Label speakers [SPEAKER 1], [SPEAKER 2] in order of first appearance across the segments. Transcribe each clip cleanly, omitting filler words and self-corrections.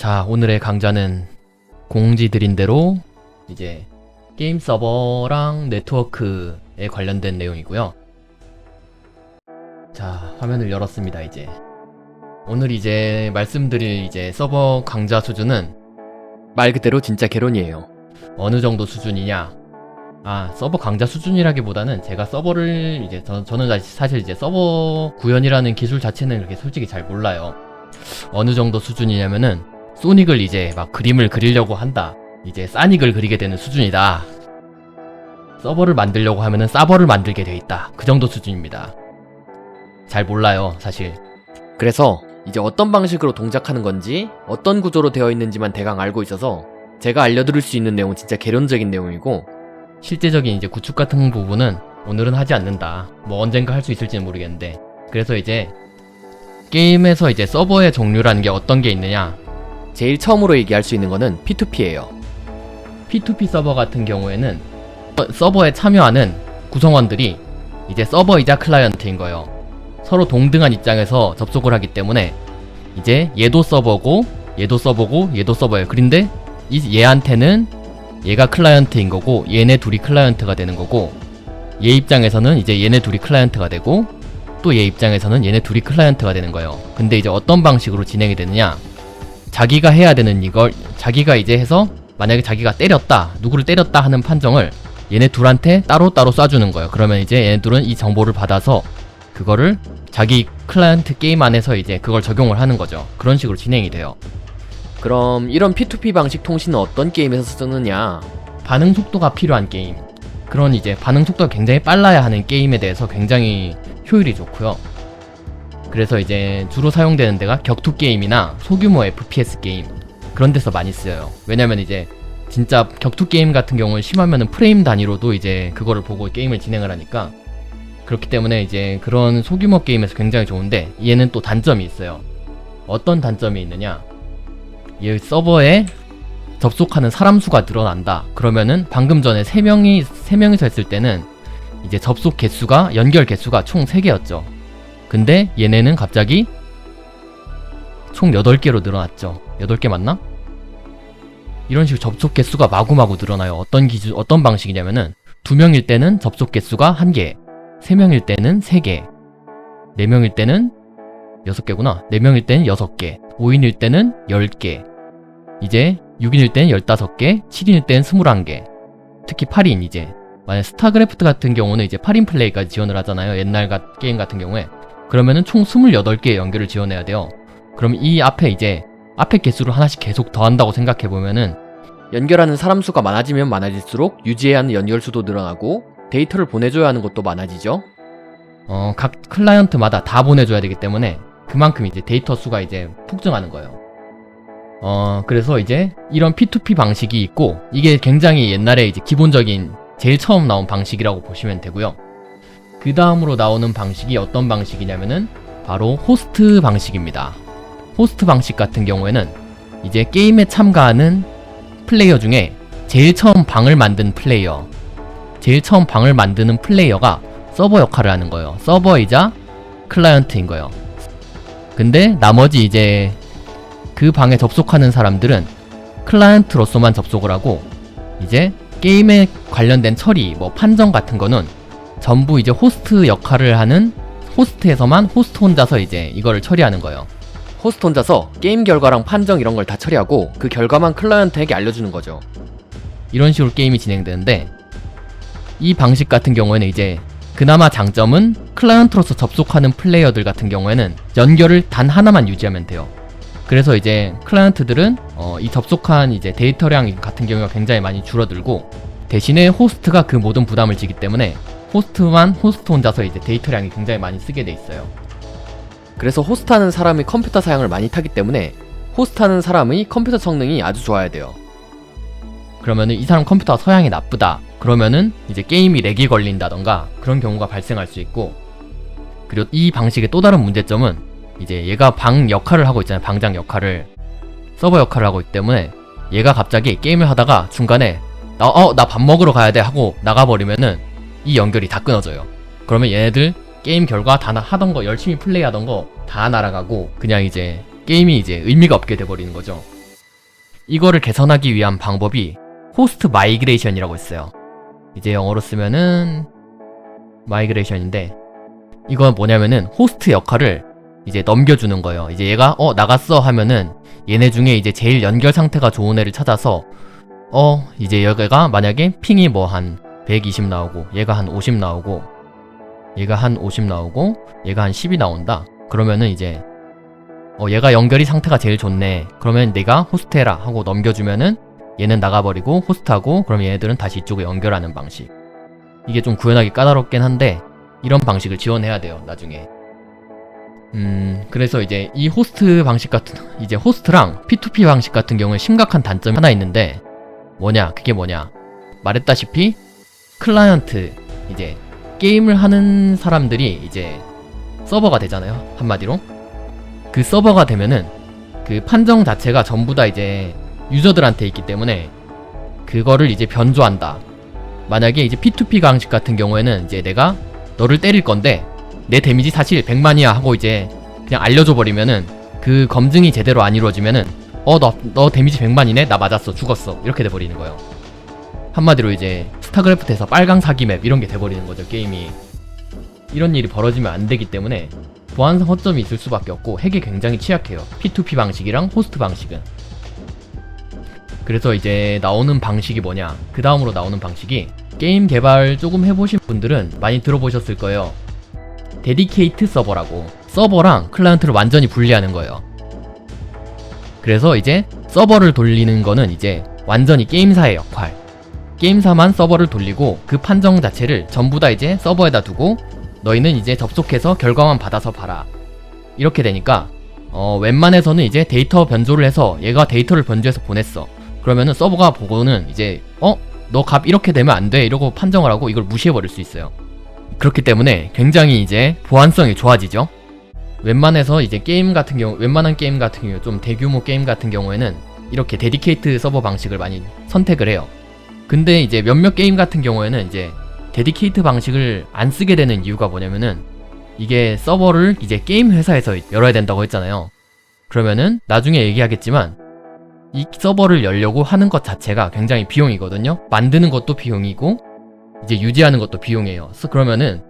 [SPEAKER 1] 자, 오늘의 강좌는 공지 드린 대로 이제 게임 서버랑 네트워크에 관련된 내용이고요. 자, 화면을 열었습니다. 이제 오늘 이제 말씀드릴 이제 서버 강좌 수준은 말 그대로 진짜 개론이에요. 어느 정도 수준이냐? 서버 강좌 수준이라기보다는 제가 서버를 이제 저는 사실 이제 서버 구현이라는 기술 자체는 그렇게 솔직히 잘 몰라요. 어느 정도 수준이냐면은 소닉을 이제 막 그림을 그리려고 한다. 이제 사닉을 그리게 되는 수준이다. 서버를 만들려고 하면은 서버를 만들게 돼 있다. 그 정도 수준입니다. 잘 몰라요, 사실. 그래서 이제 어떤 방식으로 동작하는 건지 어떤 구조로 되어 있는지만 대강 알고 있어서 제가 알려드릴 수 있는 내용은 진짜 개론적인 내용이고, 실제적인 이제 구축 같은 부분은 오늘은 하지 않는다. 뭐 언젠가 할 수 있을지는 모르겠는데, 그래서 이제 게임에서 이제 서버의 종류라는 게 어떤 게 있느냐, 제일 처음으로 얘기할 수 있는 거는 P2P예요. P2P 서버 같은 경우에는 서버에 참여하는 구성원들이 이제 서버이자 클라이언트인 거예요. 서로 동등한 입장에서 접속을 하기 때문에 이제 얘도 서버고 얘도 서버고 얘도 서버예요. 그런데 얘한테는 얘가 클라이언트인 거고 얘네 둘이 클라이언트가 되는 거고, 얘 입장에서는 이제 얘네 둘이 클라이언트가 되고 또 얘 입장에서는 얘네 둘이 클라이언트가 되는 거예요. 근데 이제 어떤 방식으로 진행이 되느냐, 자기가 해야 되는 이걸 자기가 이제 해서 만약에 자기가 때렸다, 누구를 때렸다 하는 판정을 얘네 둘한테 따로따로 쏴주는 거예요. 그러면 이제 얘네 둘은 이 정보를 받아서 그거를 자기 클라이언트 게임 안에서 이제 그걸 적용을 하는 거죠. 그런 식으로 진행이 돼요. 그럼 이런 P2P 방식 통신은 어떤 게임에서 쓰느냐? 반응 속도가 필요한 게임, 그런 이제 반응 속도가 굉장히 빨라야 하는 게임에 대해서 굉장히 효율이 좋고요. 그래서 이제 주로 사용되는 데가 격투 게임이나 소규모 FPS 게임, 그런 데서 많이 쓰여요. 왜냐면 이제 진짜 격투 게임 같은 경우는 심하면은 프레임 단위로도 이제 그거를 보고 게임을 진행을 하니까, 그렇기 때문에 이제 그런 소규모 게임에서 굉장히 좋은데, 얘는 또 단점이 있어요. 어떤 단점이 있느냐, 이 서버에 접속하는 사람 수가 늘어난다. 그러면은 방금 전에 3명이서 했을 때는 이제 접속 개수가, 연결 개수가 총 3개였죠. 근데 얘네는 갑자기 총 8개로 늘어났죠. 8개 맞나? 이런 식으로 접속 개수가 마구마구 늘어나요. 어떤 방식이냐면은 2명일 때는 접속 개수가 1개, 3명일 때는 3개, 4명일 때는 6개구나. 4명일 때는 6개, 5인일 때는 10개, 이제 6인일 때는 15개, 7인일 때는 21개, 특히 8인 이제 만약 스타크래프트 같은 경우는 이제 8인 플레이까지 지원을 하잖아요. 옛날 게임 같은 경우에. 그러면은 총 28개의 연결을 지원해야 돼요. 그럼 이 앞에 개수를 하나씩 계속 더한다고 생각해보면은 연결하는 사람 수가 많아지면 많아질수록 유지해야 하는 연결 수도 늘어나고 데이터를 보내줘야 하는 것도 많아지죠. 각 클라이언트마다 다 보내줘야 되기 때문에 그만큼 이제 데이터 수가 이제 폭증하는 거예요. 그래서 이제 이런 P2P 방식이 있고, 이게 굉장히 옛날에 이제 기본적인 제일 처음 나온 방식이라고 보시면 되고요. 그 다음으로 나오는 방식이 어떤 방식이냐면은 바로 호스트 방식입니다. 호스트 방식 같은 경우에는 이제 게임에 참가하는 플레이어 중에 제일 처음 방을 만든 플레이어, 제일 처음 방을 만드는 플레이어가 서버 역할을 하는 거예요. 서버이자 클라이언트인 거예요. 근데 나머지 이제 그 방에 접속하는 사람들은 클라이언트로서만 접속을 하고, 이제 게임에 관련된 처리, 뭐 판정 같은 거는 전부 이제 호스트 역할을 하는 호스트에서만 호스트 혼자서 이제 이거를 처리하는 거예요. 호스트 혼자서 게임 결과랑 판정 이런 걸 다 처리하고 그 결과만 클라이언트에게 알려주는 거죠. 이런 식으로 게임이 진행되는데, 이 방식 같은 경우에는 이제 그나마 장점은 클라이언트로서 접속하는 플레이어들 같은 경우에는 연결을 단 하나만 유지하면 돼요. 그래서 이제 클라이언트들은 이 접속한 이제 데이터량 같은 경우가 굉장히 많이 줄어들고, 대신에 호스트가 그 모든 부담을 지기 때문에 호스트 혼자서 이제 데이터량이 굉장히 많이 쓰게 돼 있어요. 그래서 호스트하는 사람이 컴퓨터 사양을 많이 타기 때문에 호스트하는 사람의 컴퓨터 성능이 아주 좋아야 돼요. 그러면은 이 사람 컴퓨터 서양이 나쁘다, 그러면은 이제 게임이 렉이 걸린다던가 그런 경우가 발생할 수 있고, 그리고 이 방식의 또 다른 문제점은 이제 얘가 방 역할을 하고 있잖아요. 방장 역할을, 서버 역할을 하고 있기 때문에 얘가 갑자기 게임을 하다가 중간에 나 밥 먹으러 가야 돼 하고 나가버리면은 이 연결이 다 끊어져요. 그러면 얘네들 게임 결과 다 하던 거, 열심히 플레이하던 거 다 날아가고 그냥 이제 게임이 이제 의미가 없게 돼버리는 거죠. 이거를 개선하기 위한 방법이 호스트 마이그레이션이라고 있어요. 이제 영어로 쓰면은 마이그레이션인데, 이건 뭐냐면은 호스트 역할을 이제 넘겨주는 거예요. 이제 얘가 나갔어 하면은 얘네 중에 이제 제일 연결 상태가 좋은 애를 찾아서 이제 얘가 만약에 핑이 뭐 한 120 나오고 얘가 한 50 나오고 얘가 한 50 나오고 얘가 한 10이 나온다. 그러면은 이제 얘가 연결이 상태가 제일 좋네. 그러면 내가 호스트해라 하고 넘겨주면은 얘는 나가버리고 호스트하고, 그럼 얘네들은 다시 이쪽에 연결하는 방식. 이게 좀 구현하기 까다롭긴 한데 이런 방식을 지원해야 돼요, 나중에. 그래서 이제 이 호스트 방식 같은, 이제 호스트랑 P2P 방식 같은 경우에 심각한 단점이 하나 있는데, 그게 뭐냐. 말했다시피 클라이언트, 이제 게임을 하는 사람들이 이제 서버가 되잖아요, 한마디로. 그 서버가 되면은 그 판정 자체가 전부 다 이제 유저들한테 있기 때문에 그거를 이제 변조한다. 만약에 이제 P2P 방식 같은 경우에는 이제 내가 너를 때릴 건데 내 데미지 사실 100만이야 하고 이제 그냥 알려줘 버리면은, 그 검증이 제대로 안 이루어지면은 너 데미지 100만이네? 나 맞았어, 죽었어, 이렇게 돼버리는 거예요. 한마디로 이제 스타크래프트에서 빨강 사기 맵 이런 게 돼버리는 거죠, 게임이. 이런 일이 벌어지면 안 되기 때문에 보안상 허점이 있을 수밖에 없고, 핵에 굉장히 취약해요, P2P 방식이랑 호스트 방식은. 그래서 이제 나오는 방식이 뭐냐, 그 다음으로 나오는 방식이, 게임 개발 조금 해보신 분들은 많이 들어보셨을 거예요. 데디케이트 서버라고. 서버랑 클라이언트를 완전히 분리하는 거예요. 그래서 이제 서버를 돌리는 거는 이제 완전히 게임사의 역할. 게임사만 서버를 돌리고 그 판정 자체를 전부 다 이제 서버에다 두고 너희는 이제 접속해서 결과만 받아서 봐라. 이렇게 되니까 웬만해서는 이제 데이터 변조를 해서 얘가 데이터를 변조해서 보냈어. 그러면은 서버가 보고는 이제 너 값 이렇게 되면 안 돼 이러고 판정을 하고 이걸 무시해버릴 수 있어요. 그렇기 때문에 굉장히 이제 보안성이 좋아지죠. 웬만한 게임 같은 경우, 좀 대규모 게임 같은 경우에는 이렇게 데디케이트 서버 방식을 많이 선택을 해요. 근데 이제 몇몇 게임 같은 경우에는 이제 데디케이트 방식을 안 쓰게 되는 이유가 뭐냐면은, 이게 서버를 이제 게임 회사에서 열어야 된다고 했잖아요. 그러면은 나중에 얘기하겠지만 이 서버를 열려고 하는 것 자체가 굉장히 비용이거든요. 만드는 것도 비용이고 이제 유지하는 것도 비용이에요. 그러면은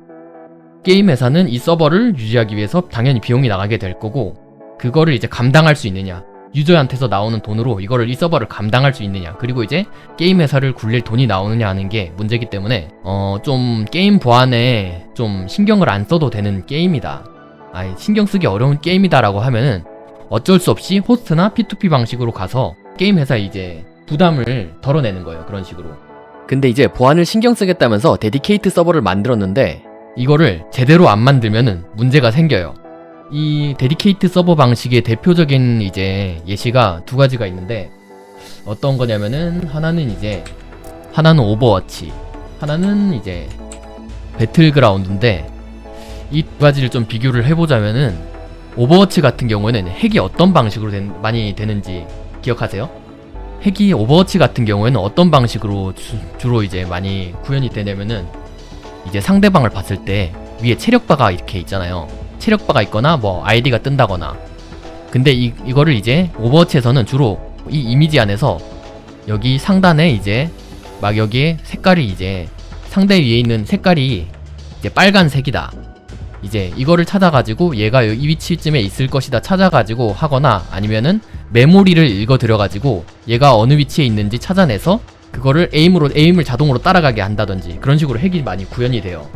[SPEAKER 1] 게임 회사는 이 서버를 유지하기 위해서 당연히 비용이 나가게 될 거고, 그거를 이제 감당할 수 있느냐, 유저한테서 나오는 돈으로 이 서버를 감당할 수 있느냐, 그리고 이제 게임 회사를 굴릴 돈이 나오느냐 하는 게 문제이기 때문에 좀 게임 보안에 좀 신경을 안 써도 되는 게임이다, 신경 쓰기 어려운 게임이다 라고 하면은 어쩔 수 없이 호스트나 P2P 방식으로 가서 게임 회사 이제 부담을 덜어내는 거예요, 그런 식으로. 근데 이제 보안을 신경 쓰겠다면서 데디케이트 서버를 만들었는데 이거를 제대로 안 만들면은 문제가 생겨요. 이 데디케이트 서버 방식의 대표적인 이제 예시가 두 가지가 있는데, 어떤 거냐면은 하나는 오버워치, 하나는 이제 배틀그라운드인데, 이 두 가지를 좀 비교를 해보자면은, 오버워치 같은 경우에는 핵이 어떤 방식으로 많이 되는지 기억하세요? 핵이 오버워치 같은 경우에는 어떤 방식으로 주로 이제 많이 구현이 되냐면은, 이제 상대방을 봤을 때 위에 체력바가 이렇게 있잖아요. 체력바가 있거나 뭐 아이디가 뜬다거나. 근데 이거를 이제 오버워치에서는 주로 이 이미지 안에서 여기 상단에 이제 막 여기에 색깔이 이제 상대 위에 있는 색깔이 이제 빨간색이다, 이제 이거를 찾아가지고 얘가 이 위치쯤에 있을 것이다 찾아가지고 하거나, 아니면은 메모리를 읽어들여가지고 얘가 어느 위치에 있는지 찾아내서 그거를 에임을 자동으로 따라가게 한다든지, 그런 식으로 핵이 많이 구현이 돼요.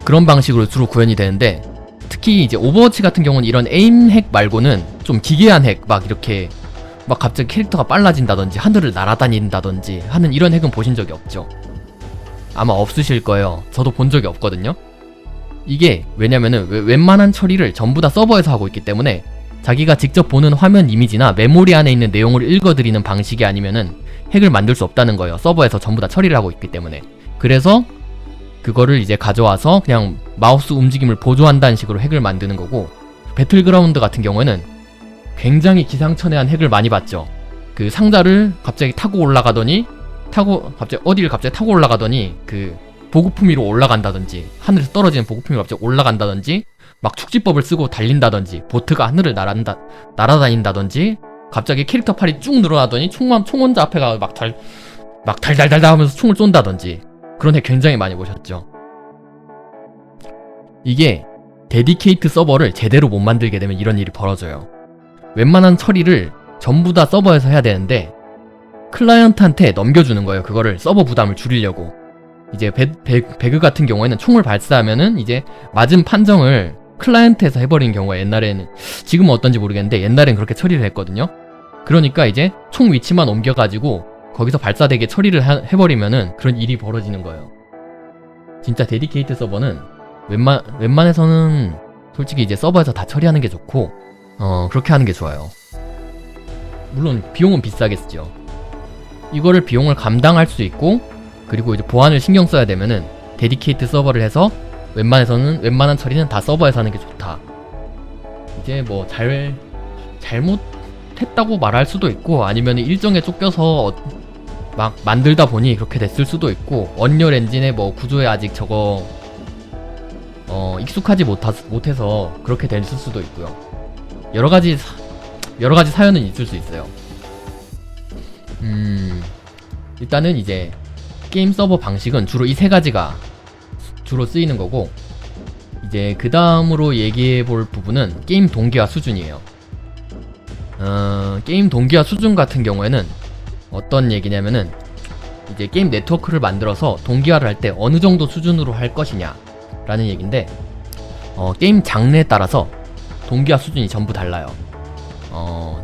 [SPEAKER 1] 그런 방식으로 주로 구현이 되는데, 특히 이제 오버워치 같은 경우는 이런 에임 핵 말고는 좀 기괴한 핵, 막 이렇게 막 갑자기 캐릭터가 빨라진다든지 하늘을 날아다닌다든지 하는 이런 핵은 보신 적이 없죠. 아마 없으실 거예요. 저도 본 적이 없거든요. 이게 왜냐면은 웬만한 처리를 전부 다 서버에서 하고 있기 때문에 자기가 직접 보는 화면 이미지나 메모리 안에 있는 내용을 읽어드리는 방식이 아니면은 핵을 만들 수 없다는 거예요. 서버에서 전부 다 처리를 하고 있기 때문에. 그래서 그거를 이제 가져와서 그냥 마우스 움직임을 보조한다는 식으로 핵을 만드는 거고, 배틀그라운드 같은 경우에는 굉장히 기상천외한 핵을 많이 봤죠. 그 상자를 갑자기 타고 올라가더니 어디를 갑자기 타고 올라가더니 그 보급품 위로 올라간다든지, 하늘에서 떨어지는 보급품이 갑자기 올라간다든지, 막 축지법을 쓰고 달린다든지, 보트가 하늘을 날아다닌다든지, 갑자기 캐릭터 팔이 쭉 늘어나더니 총 혼자 앞에 가서 막 달달달달 하면서 총을 쏜다든지 그런 애 굉장히 많이 보셨죠. 이게 데디케이트 서버를 제대로 못 만들게 되면 이런 일이 벌어져요. 웬만한 처리를 전부 다 서버에서 해야 되는데 클라이언트한테 넘겨주는 거예요. 그거를 서버 부담을 줄이려고. 이제 배그 같은 경우에는 총을 발사하면은 이제 맞은 판정을 클라이언트에서 해버리는 경우가 옛날에는, 지금은 어떤지 모르겠는데 옛날엔 그렇게 처리를 했거든요. 그러니까 이제 총 위치만 옮겨가지고 거기서 발사되게 처리를 해버리면은 그런 일이 벌어지는 거예요. 진짜 데디케이트 서버는 웬만해서는 솔직히 이제 서버에서 다 처리하는 게 좋고 그렇게 하는 게 좋아요. 물론 비용은 비싸겠죠. 이거를 비용을 감당할 수 있고 그리고 이제 보안을 신경 써야 되면은 데디케이트 서버를 해서 웬만한 처리는 다 서버에서 하는 게 좋다. 이제 뭐 잘못했다고 말할 수도 있고 아니면 일정에 쫓겨서 막 만들다 보니 그렇게 됐을 수도 있고 언리얼 엔진의 뭐 구조에 아직 저거 익숙하지 못해서 그렇게 됐을 수도 있고요. 여러 가지 사연은 있을 수 있어요. 일단은 이제 게임 서버 방식은 주로 이 세 가지가 주로 쓰이는 거고, 이제 그 다음으로 얘기해 볼 부분은 게임 동기화 수준이에요. 게임 동기화 수준 같은 경우에는 어떤 얘기냐면은 이제 게임 네트워크를 만들어서 동기화를 할 때 어느 정도 수준으로 할 것이냐 라는 얘기인데, 게임 장르에 따라서 동기화 수준이 전부 달라요.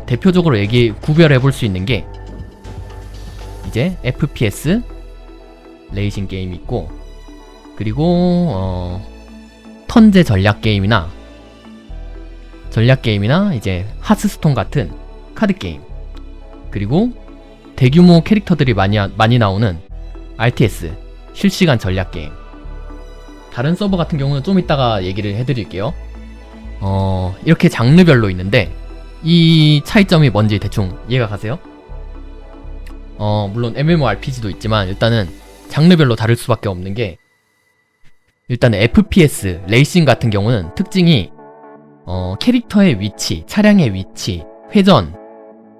[SPEAKER 1] 대표적으로 구별해 볼 수 있는 게 이제 FPS 레이싱 게임이 있고, 그리고 턴제 전략 게임이나 이제 하스스톤 같은 카드 게임, 그리고 대규모 캐릭터들이 많이 나오는 RTS 실시간 전략 게임. 다른 서버 같은 경우는 좀 이따가 얘기를 해드릴게요. 이렇게 장르별로 있는데 이 차이점이 뭔지 대충 이해가 가세요? 물론 MMORPG도 있지만 일단은 장르별로 다를 수밖에 없는 게, 일단 FPS 레이싱 같은 경우는 특징이 캐릭터의 위치, 차량의 위치, 회전,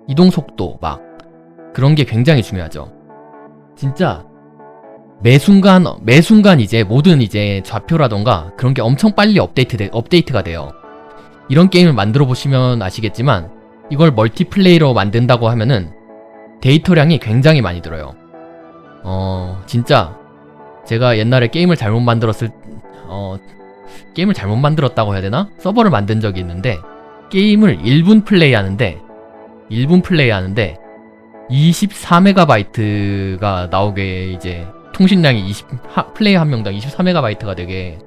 [SPEAKER 1] 이동 속도 막 그런 게 굉장히 중요하죠. 진짜 매 순간 이제 모든 이제 좌표라던가 그런 게 엄청 빨리 업데이트가 돼요. 이런 게임을 만들어 보시면 아시겠지만 이걸 멀티플레이로 만든다고 하면은 데이터량이 굉장히 많이 들어요. 진짜 제가 옛날에 게임을 잘못 만들었다고 해야 되나? 서버를 만든 적이 있는데 게임을 1분 플레이하는데 24MB가 나오게, 이제 통신량이 플레이 한 명당 24MB가 되게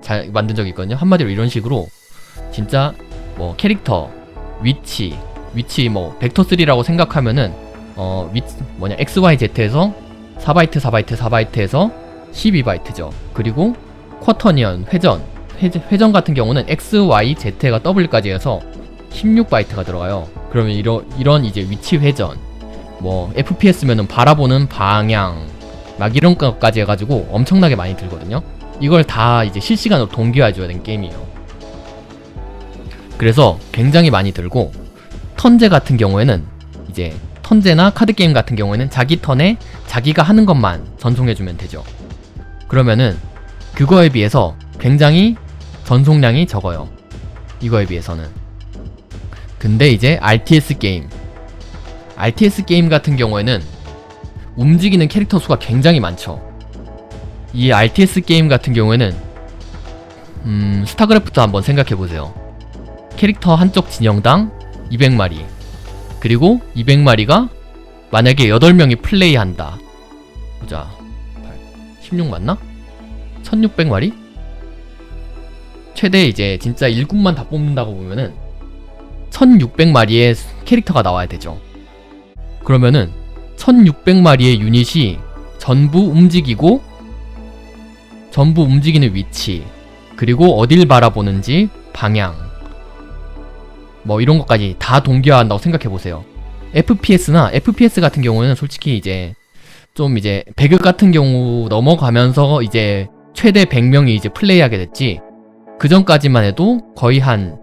[SPEAKER 1] 잘 만든 적이 있거든요. 한마디로 이런 식으로 진짜 뭐 캐릭터 위치 뭐 벡터3라고 생각하면은 XYZ에서 4바이트에서 12바이트죠. 그리고 쿼터니언 회전 같은 경우는 XYZ가 W까지 해서 16바이트가 들어가요. 그러면 이런 이제 위치 회전, 뭐 FPS면은 바라보는 방향 막 이런 것까지 해가지고 엄청나게 많이 들거든요. 이걸 다 이제 실시간으로 동기화해줘야 되는 게임이에요. 그래서 굉장히 많이 들고, 턴제 같은 경우에는 이제 턴제나 카드게임 같은 경우에는 자기 턴에 자기가 하는 것만 전송해주면 되죠. 그러면은 그거에 비해서 굉장히 전송량이 적어요. 이거에 비해서는. 근데 이제 RTS 게임 같은 경우에는 움직이는 캐릭터 수가 굉장히 많죠. 이 RTS 게임 같은 경우에는 스타크래프트 한번 생각해보세요. 캐릭터 한쪽 진영당 200마리, 그리고 200마리가 만약에 8명이 플레이한다. 보자, 16 맞나? 1600마리? 최대 이제 진짜 일꾼만 다 뽑는다고 보면은 1600마리의 캐릭터가 나와야 되죠. 그러면은 1600마리의 유닛이 전부 움직이는 위치, 그리고 어딜 바라보는지 방향, 뭐 이런 것까지 다 동기화한다고 생각해보세요. FPS 같은 경우는 솔직히 이제 좀 이제 배그 같은 경우 넘어가면서 이제 최대 100명이 이제 플레이하게 됐지, 그 전까지만 해도 거의 한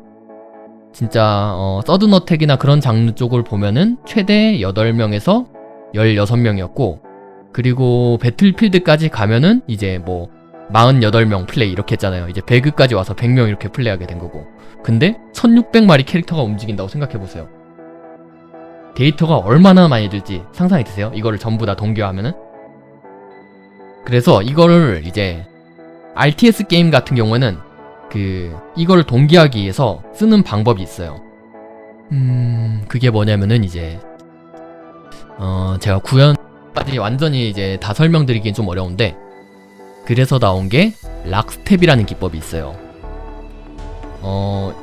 [SPEAKER 1] 진짜 서든어택이나 그런 장르 쪽을 보면은 최대 8명에서 16명이었고, 그리고 배틀필드까지 가면은 이제 뭐 48명 플레이 이렇게 했잖아요. 이제 배그까지 와서 100명 이렇게 플레이하게 된 거고. 근데 1600마리 캐릭터가 움직인다고 생각해보세요. 데이터가 얼마나 많이 들지 상상이 드세요? 이거를 전부 다 동기화하면은? 그래서 이거를 이제 RTS 게임 같은 경우에는 이거를 동기화하기 위해서 쓰는 방법이 있어요. 그게 뭐냐면은 이제 제가 구현까지 완전히 이제 다 설명드리기엔 좀 어려운데, 그래서 나온 게 락스텝이라는 기법이 있어요.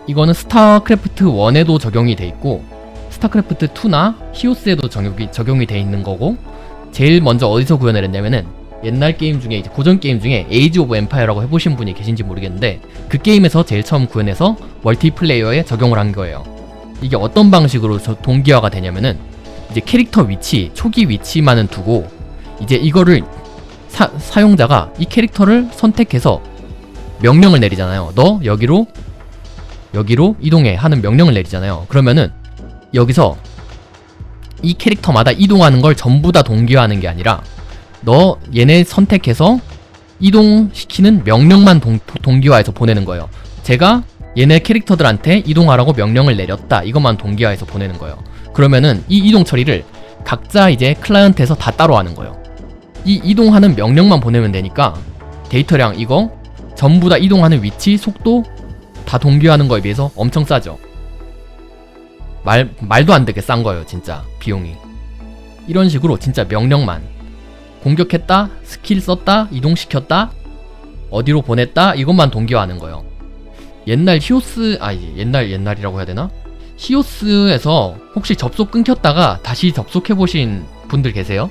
[SPEAKER 1] 이거는 스타크래프트 1에도 적용이 돼 있고 스타크래프트 2나 히오스에도 적용이 돼 있는 거고, 제일 먼저 어디서 구현을 했냐면은 옛날 게임 중에 이제 고전 게임 중에 에이지 오브 엠파이어라고 해보신 분이 계신지 모르겠는데, 그 게임에서 제일 처음 구현해서 멀티플레이어에 적용을 한 거예요. 이게 어떤 방식으로 동기화가 되냐면은 이제 캐릭터 위치, 초기 위치만은 두고 이제 이거를 사용자가 이 캐릭터를 선택해서 명령을 내리잖아요. 너 여기로 이동해 하는 명령을 내리잖아요. 그러면은 여기서 이 캐릭터마다 이동하는 걸 전부 다 동기화하는 게 아니라 너 얘네 선택해서 이동시키는 명령만 동기화해서 보내는 거예요. 제가 얘네 캐릭터들한테 이동하라고 명령을 내렸다, 이것만 동기화해서 보내는 거예요. 그러면은 이 이동 처리를 각자 이제 클라이언트에서 다 따로 하는 거예요. 이 이동하는 명령만 보내면 되니까 데이터량 이거 전부 다 이동하는 위치, 속도 다 동기화하는 거에 비해서 엄청 싸죠. 말도 안 되게 싼 거예요, 진짜 비용이. 이런 식으로 진짜 명령만, 공격했다, 스킬 썼다, 이동시켰다, 어디로 보냈다, 이것만 동기화하는 거예요. 옛날 히오스, 옛날이라고 해야 되나? 히오스에서 혹시 접속 끊겼다가 다시 접속해보신 분들 계세요?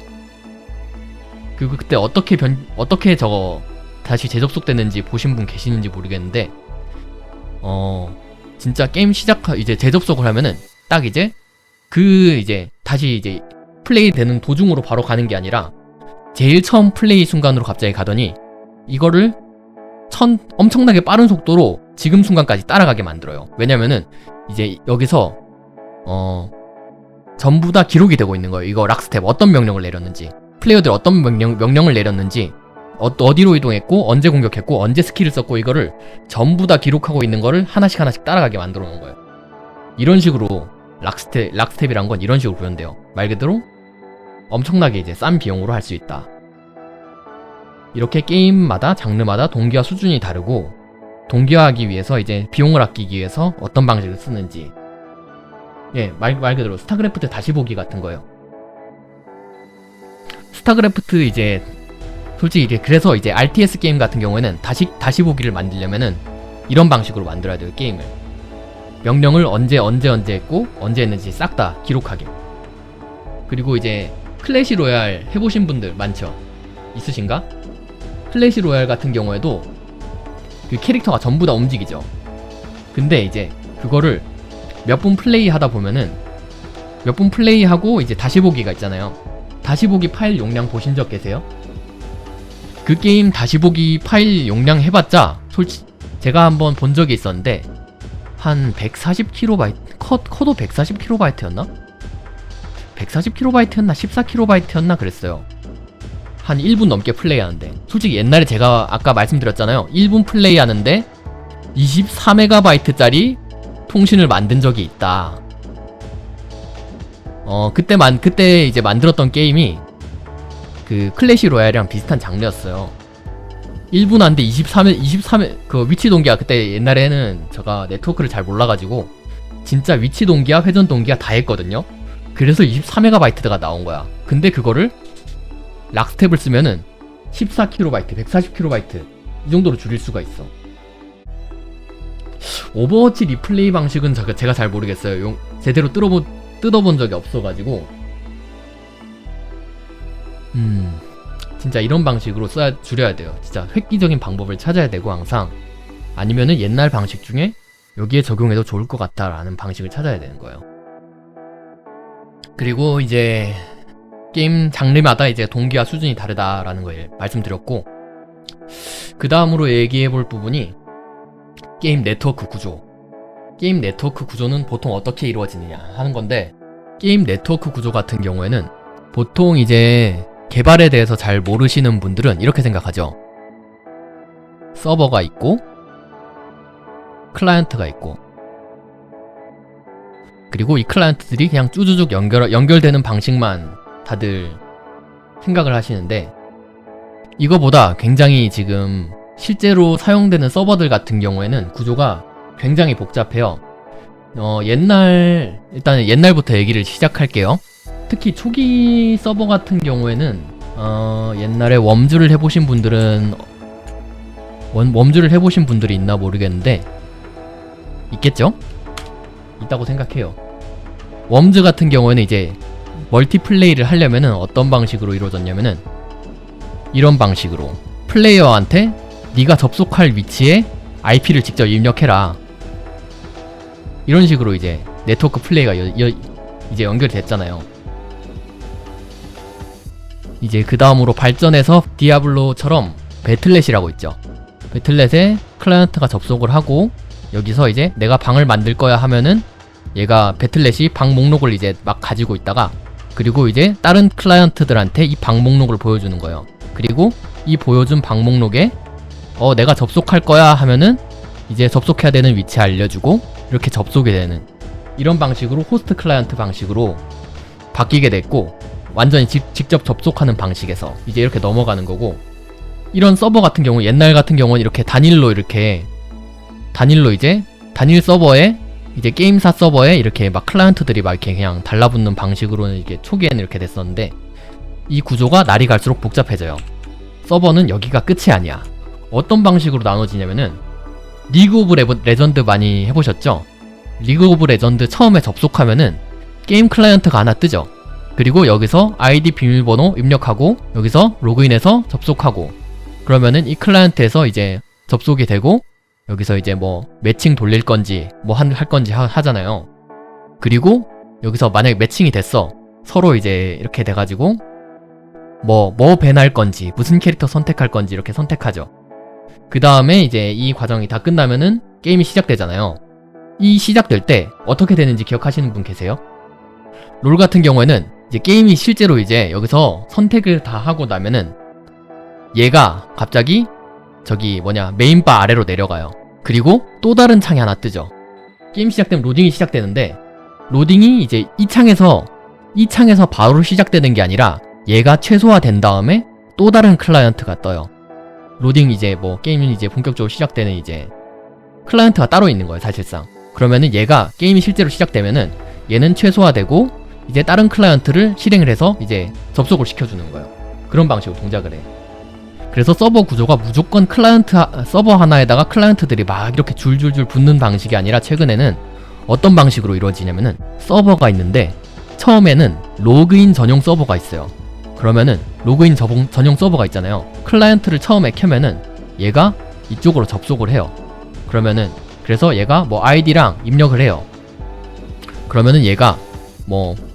[SPEAKER 1] 그때 어떻게 저거 다시 재접속됐는지 보신 분 계시는지 모르겠는데, 진짜 게임 이제 재접속을 하면은 딱 이제 다시 이제 플레이 되는 도중으로 바로 가는 게 아니라 제일 처음 플레이 순간으로 갑자기 가더니 이거를 엄청나게 빠른 속도로 지금 순간까지 따라가게 만들어요. 왜냐면은 이제 여기서 전부 다 기록이 되고 있는 거예요. 이거 락스텝 어떤 명령을 내렸는지, 플레이어들 어떤 명령을 내렸는지, 어디로 이동했고, 언제 공격했고, 언제 스킬을 썼고, 이거를 전부 다 기록하고 있는 거를 하나씩 따라가게 만들어 놓은 거예요. 이런 식으로 락스텝이란 건 이런 식으로 구현돼요. 말 그대로 엄청나게 이제 싼 비용으로 할 수 있다. 이렇게 게임마다 장르마다 동기화 수준이 다르고, 동기화하기 위해서 이제 비용을 아끼기 위해서 어떤 방식을 쓰는지, 말 그대로 스타크래프트 다시 보기 같은 거예요. 스타크래프트 이제 솔직히 이제 그래서 이제 RTS 게임 같은 경우에는 다시 보기를 만들려면은 이런 방식으로 만들어야 돼요, 게임을. 명령을 언제 했고 언제 했는지 싹 다 기록하게. 그리고 이제 클래시 로얄 해보신 분들 많죠? 있으신가? 클래시 로얄 같은 경우에도 그 캐릭터가 전부 다 움직이죠. 근데 이제 그거를 몇 분 플레이 하다 보면은 몇 분 플레이하고 이제 다시 보기가 있잖아요. 다시 보기 파일 용량 보신 적 계세요? 그 게임 다시 보기 파일 용량 해봤자 솔직히 제가 한번 본 적이 있었는데 한 140KB, 커도 140KB였나? 140KB였나 14KB였나 그랬어요. 한 1분 넘게 플레이하는데, 솔직히 옛날에 제가 아까 말씀드렸잖아요. 1분 플레이하는데 24MB짜리 통신을 만든 적이 있다. 그때 이제 만들었던 게임이 그 클래시 로얄이랑 비슷한 장르였어요. 1분 안돼 23회 그 위치 동기화, 그때 옛날에는 제가 네트워크를 잘 몰라가지고 진짜 위치 동기화, 회전 동기화 다 했거든요. 그래서 23MB가 나온 거야. 근데 그거를 락스텝을 쓰면은 14KB, 140KB 이 정도로 줄일 수가 있어. 오버워치 리플레이 방식은 제가 잘 모르겠어요. 제대로 뜯어본 적이 없어가지고. 진짜 이런 방식으로 줄여야 돼요. 진짜 획기적인 방법을 찾아야 되고, 항상. 아니면은 옛날 방식 중에 여기에 적용해도 좋을 것 같다라는 방식을 찾아야 되는 거예요. 그리고 이제 게임 장르마다 이제 동기화 수준이 다르다라는 걸 말씀드렸고, 그 다음으로 얘기해볼 부분이 게임 네트워크 구조. 게임 네트워크 구조는 보통 어떻게 이루어지느냐 하는 건데, 게임 네트워크 구조 같은 경우에는 보통 이제 개발에 대해서 잘 모르시는 분들은 이렇게 생각하죠. 서버가 있고 클라이언트가 있고, 그리고 이 클라이언트들이 그냥 쭈쭈쭉 연결되는 방식만 다들 생각을 하시는데, 이거보다 굉장히 지금 실제로 사용되는 서버들 같은 경우에는 구조가 굉장히 복잡해요. 일단 옛날부터 얘기를 시작할게요. 특히 초기 서버 같은 경우에는 옛날에 웜즈를 해보신 분들은 웜즈를 해보신 분들이 있나 모르겠는데 있겠죠? 있다고 생각해요. 웜즈 같은 경우에는 이제 멀티플레이를 하려면은 어떤 방식으로 이루어졌냐면은 이런 방식으로 플레이어한테 네가 접속할 위치에 IP를 직접 입력해라, 이런 식으로 이제 네트워크 플레이가 이제 연결이 됐잖아요. 이제 그 다음으로 발전해서 디아블로처럼 배틀넷이라고 있죠. 배틀넷에 클라이언트가 접속을 하고, 여기서 이제 내가 방을 만들 거야 하면은 얘가 배틀넷이 방 목록을 이제 막 가지고 있다가, 그리고 이제 다른 클라이언트들한테 이 방 목록을 보여주는 거예요. 그리고 이 보여준 방 목록에 내가 접속할 거야 하면은 이제 접속해야 되는 위치 알려주고, 이렇게 접속이 되는 이런 방식으로 호스트 클라이언트 방식으로 바뀌게 됐고, 완전히 직접 접속하는 방식에서 이제 이렇게 넘어가는 거고, 이런 서버 같은 경우 옛날 같은 경우는 이렇게 단일로 이제 단일 서버에 이제 게임사 서버에 이렇게 막 클라이언트들이 막 이렇게 그냥 달라붙는 방식으로는 이게 초기에는 이렇게 됐었는데, 이 구조가 날이 갈수록 복잡해져요. 서버는 여기가 끝이 아니야. 어떤 방식으로 나눠지냐면은, 리그 오브 레전드 많이 해보셨죠? 리그 오브 레전드 처음에 접속하면은 게임 클라이언트가 하나 뜨죠. 그리고 여기서 아이디 비밀번호 입력하고 여기서 로그인해서 접속하고, 그러면은 이 클라이언트에서 이제 접속이 되고, 여기서 이제 뭐 매칭 돌릴 건지 뭐 할 건지 하잖아요. 그리고 여기서 만약에 매칭이 됐어, 서로 이제 이렇게 돼가지고 뭐 밴할 건지 무슨 캐릭터 선택할 건지 이렇게 선택하죠. 그 다음에 이제 이 과정이 다 끝나면은 게임이 시작되잖아요. 이 시작될 때 어떻게 되는지 기억하시는 분 계세요? 롤 같은 경우에는 이제 게임이 실제로 이제 여기서 선택을 다 하고 나면은 얘가 갑자기 저기 메인바 아래로 내려가요. 그리고 또 다른 창이 하나 뜨죠. 게임 시작되면 로딩이 시작되는데, 로딩이 이제 이 창에서 바로 시작되는 게 아니라 얘가 최소화된 다음에 또 다른 클라이언트가 떠요. 로딩 이제 게임이 이제 본격적으로 시작되는 이제 클라이언트가 따로 있는 거예요, 사실상. 그러면은 얘가 게임이 실제로 시작되면은 얘는 최소화되고 이제 다른 클라이언트를 실행을 해서 이제 접속을 시켜주는 거예요. 그런 방식으로 동작을 해. 그래서 서버 구조가 무조건 서버 하나에다가 클라이언트들이 막 이렇게 줄줄줄 붙는 방식이 아니라, 최근에는 어떤 방식으로 이루어지냐면은 서버가 있는데 처음에는 로그인 전용 서버가 있어요. 그러면은 로그인 전용 서버가 있잖아요. 클라이언트를 처음에 켜면은 얘가 이쪽으로 접속을 해요. 그래서 얘가 아이디랑 입력을 해요. 그러면은 얘가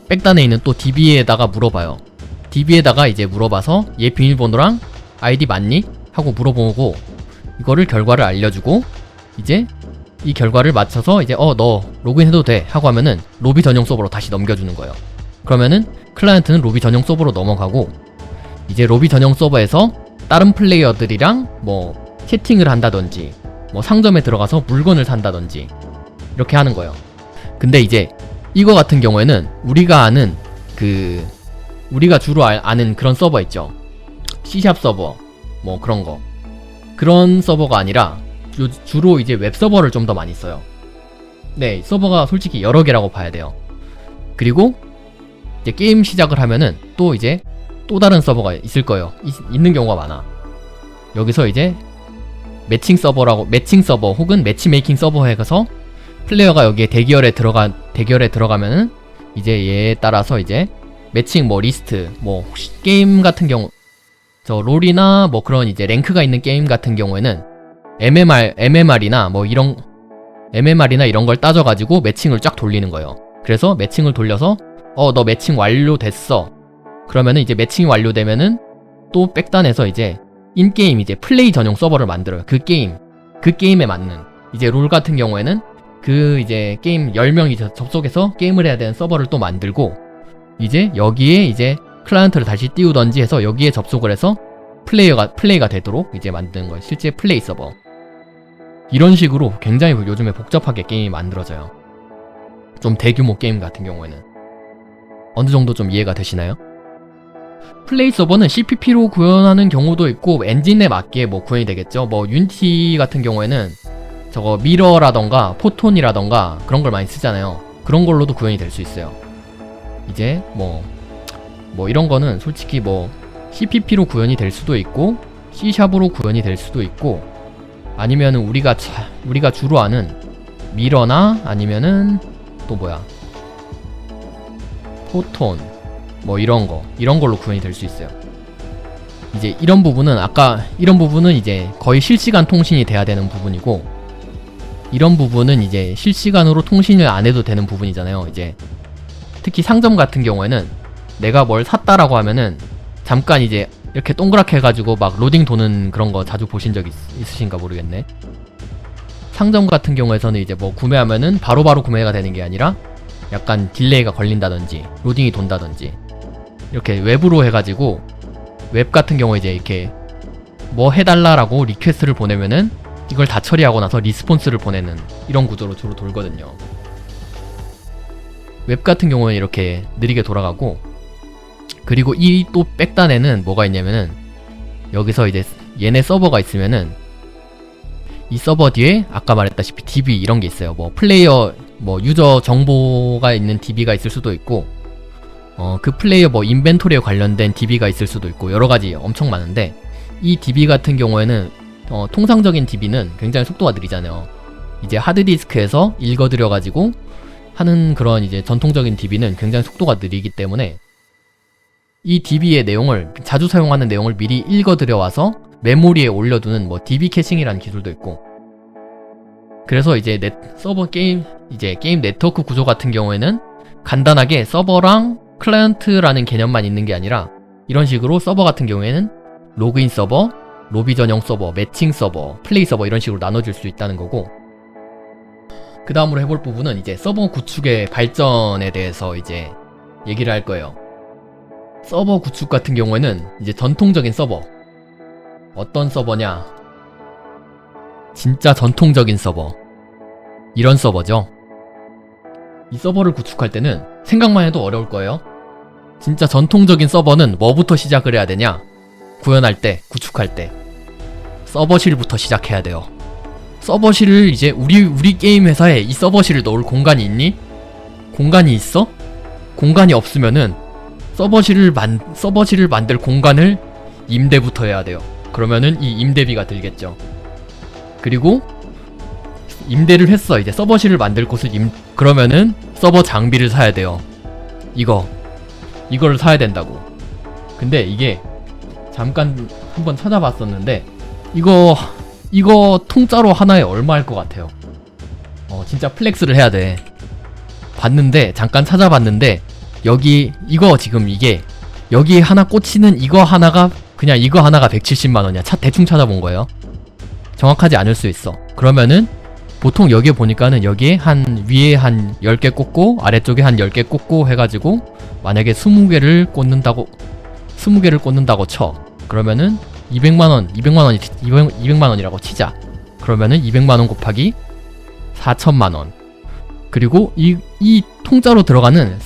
[SPEAKER 1] 백단에 있는 또 DB에다가 물어봐요. DB에다가 이제 물어봐서 얘 비밀번호랑 아이디 맞니? 하고 물어보고, 이거를 결과를 알려주고, 이제 이 결과를 맞춰서 이제 너 로그인해도 돼 하고 하면은 로비 전용 서버로 다시 넘겨주는 거예요. 그러면은 클라이언트는 로비 전용 서버로 넘어가고, 이제 로비 전용 서버에서 다른 플레이어들이랑 채팅을 한다든지 상점에 들어가서 물건을 산다든지 이렇게 하는 거예요. 근데 이제 이거 같은 경우에는 우리가 주로 아는 그런 서버 있죠. C샵 서버 그런 거, 그런 서버가 아니라 주로 이제 웹 서버를 좀 더 많이 써요. 네, 서버가 솔직히 여러 개라고 봐야 돼요. 그리고 이제 게임 시작을 하면은 또 이제 또 다른 서버가 있을 거예요. 있는 경우가 많아. 여기서 이제 매칭 서버 혹은 매치메이킹 서버 해서 플레이어가 여기에 대기열에 들어가면은 이제 얘에 따라서 이제 매칭 리스트 혹시 게임 같은 경우 저 롤이나 그런 이제 랭크가 있는 게임 같은 경우에는 MMR이나 이런 걸 따져가지고 매칭을 쫙 돌리는 거예요. 그래서 매칭을 돌려서 너 매칭 완료됐어. 그러면은 이제 매칭이 완료되면은 또 백단에서 이제 인게임 이제 플레이 전용 서버를 만들어요. 그 게임에 맞는. 이제 롤 같은 경우에는 그 이제 게임 10명이 접속해서 게임을 해야 되는 서버를 또 만들고 이제 여기에 이제 클라이언트를 다시 띄우던지 해서 여기에 접속을 해서 플레이가 되도록 이제 만드는 거예요. 실제 플레이 서버. 이런 식으로 굉장히 요즘에 복잡하게 게임이 만들어져요. 좀 대규모 게임 같은 경우에는. 어느 정도 좀 이해가 되시나요? 플레이 서버는 CPP로 구현하는 경우도 있고 엔진에 맞게 뭐 구현이 되겠죠. 뭐 유니티 같은 경우에는 저거 미러라던가 포톤이라던가 그런 걸 많이 쓰잖아요. 그런 걸로도 구현이 될 수 있어요. 이제 뭐 이런 거는 솔직히 뭐 CPP로 구현이 될 수도 있고 C샵으로 구현이 될 수도 있고 아니면은 우리가 주로 아는 미러나 아니면은 또 뭐야 포톤 뭐 이런 걸로 구현이 될 수 있어요. 이제 이런 부분은 이제 거의 실시간 통신이 돼야 되는 부분이고 이런 부분은 이제 실시간으로 통신을 안 해도 되는 부분이잖아요. 이제 특히 상점 같은 경우에는 내가 뭘 샀다라고 하면은 잠깐 이제 이렇게 동그랗게 해가지고 막 로딩 도는 그런 거 자주 보신 적 있으신가 모르겠네. 상점 같은 경우에서는 이제 뭐 구매하면은 바로바로 구매가 되는 게 아니라 약간 딜레이가 걸린다든지 로딩이 돈다든지 이렇게 웹으로 해가지고 웹 같은 경우에 이제 이렇게 뭐 해달라라고 리퀘스트를 보내면은 이걸 다 처리하고 나서 리스폰스를 보내는 이런 구조로 주로 돌거든요. 웹 같은 경우는 이렇게 느리게 돌아가고 그리고 이 또 백단에는 뭐가 있냐면은 여기서 이제 얘네 서버가 있으면은 이 서버 뒤에 아까 말했다시피 DB 이런 게 있어요. 뭐 플레이어 뭐 유저 정보가 있는 DB가 있을 수도 있고 그 플레이어 뭐 인벤토리에 관련된 DB가 있을 수도 있고 여러 가지 엄청 많은데 이 DB 같은 경우에는 통상적인 DB는 굉장히 속도가 느리잖아요. 이제 하드디스크에서 읽어들여가지고 하는 그런 이제 전통적인 DB는 굉장히 속도가 느리기 때문에 이 DB의 내용을 자주 사용하는 내용을 미리 읽어들여와서 메모리에 올려두는 뭐 DB 캐싱이라는 기술도 있고 그래서 이제 게임 네트워크 구조 같은 경우에는 간단하게 서버랑 클라이언트라는 개념만 있는 게 아니라 이런 식으로 서버 같은 경우에는 로그인 서버, 로비 전용 서버, 매칭 서버, 플레이 서버 이런 식으로 나눠질 수 있다는 거고 그 다음으로 해볼 부분은 이제 서버 구축의 발전에 대해서 이제 얘기를 할 거예요. 서버 구축 같은 경우에는 이제 전통적인 서버 어떤 서버냐 진짜 전통적인 서버 이런 서버죠. 이 서버를 구축할 때는 생각만 해도 어려울 거예요. 진짜 전통적인 서버는 뭐부터 시작을 해야 되냐 구현할 때 구축할 때 서버실부터 시작해야 돼요. 서버실을 이제 우리 게임 회사에 이 서버실을 넣을 공간이 있니? 공간이 있어? 공간이 없으면은 서버실을 만들 공간을 임대부터 해야 돼요. 그러면은 이 임대비가 들겠죠. 그리고 임대를 했어. 이제 서버실을 만들 곳을 그러면은 서버 장비를 사야 돼요. 이걸 사야 된다고. 근데 이게 잠깐 한번 찾아봤었는데 이거 통짜로 하나에 얼마 할 것 같아요? 진짜 플렉스를 해야 돼. 잠깐 찾아봤는데 여기 하나 꽂히는 이거 하나가 170만원이야. 대충 찾아본 거예요. 정확하지 않을 수 있어. 그러면은 보통 여기에 보니까는 여기에 위에 한 10개 꽂고 아래쪽에 한 10개 꽂고 해가지고 만약에 20개를 꽂는다고 쳐. 그러면은 200만원이라고 치자. 그러면은 200만원 곱하기 4천만원. 그리고 이 통짜로 들어가는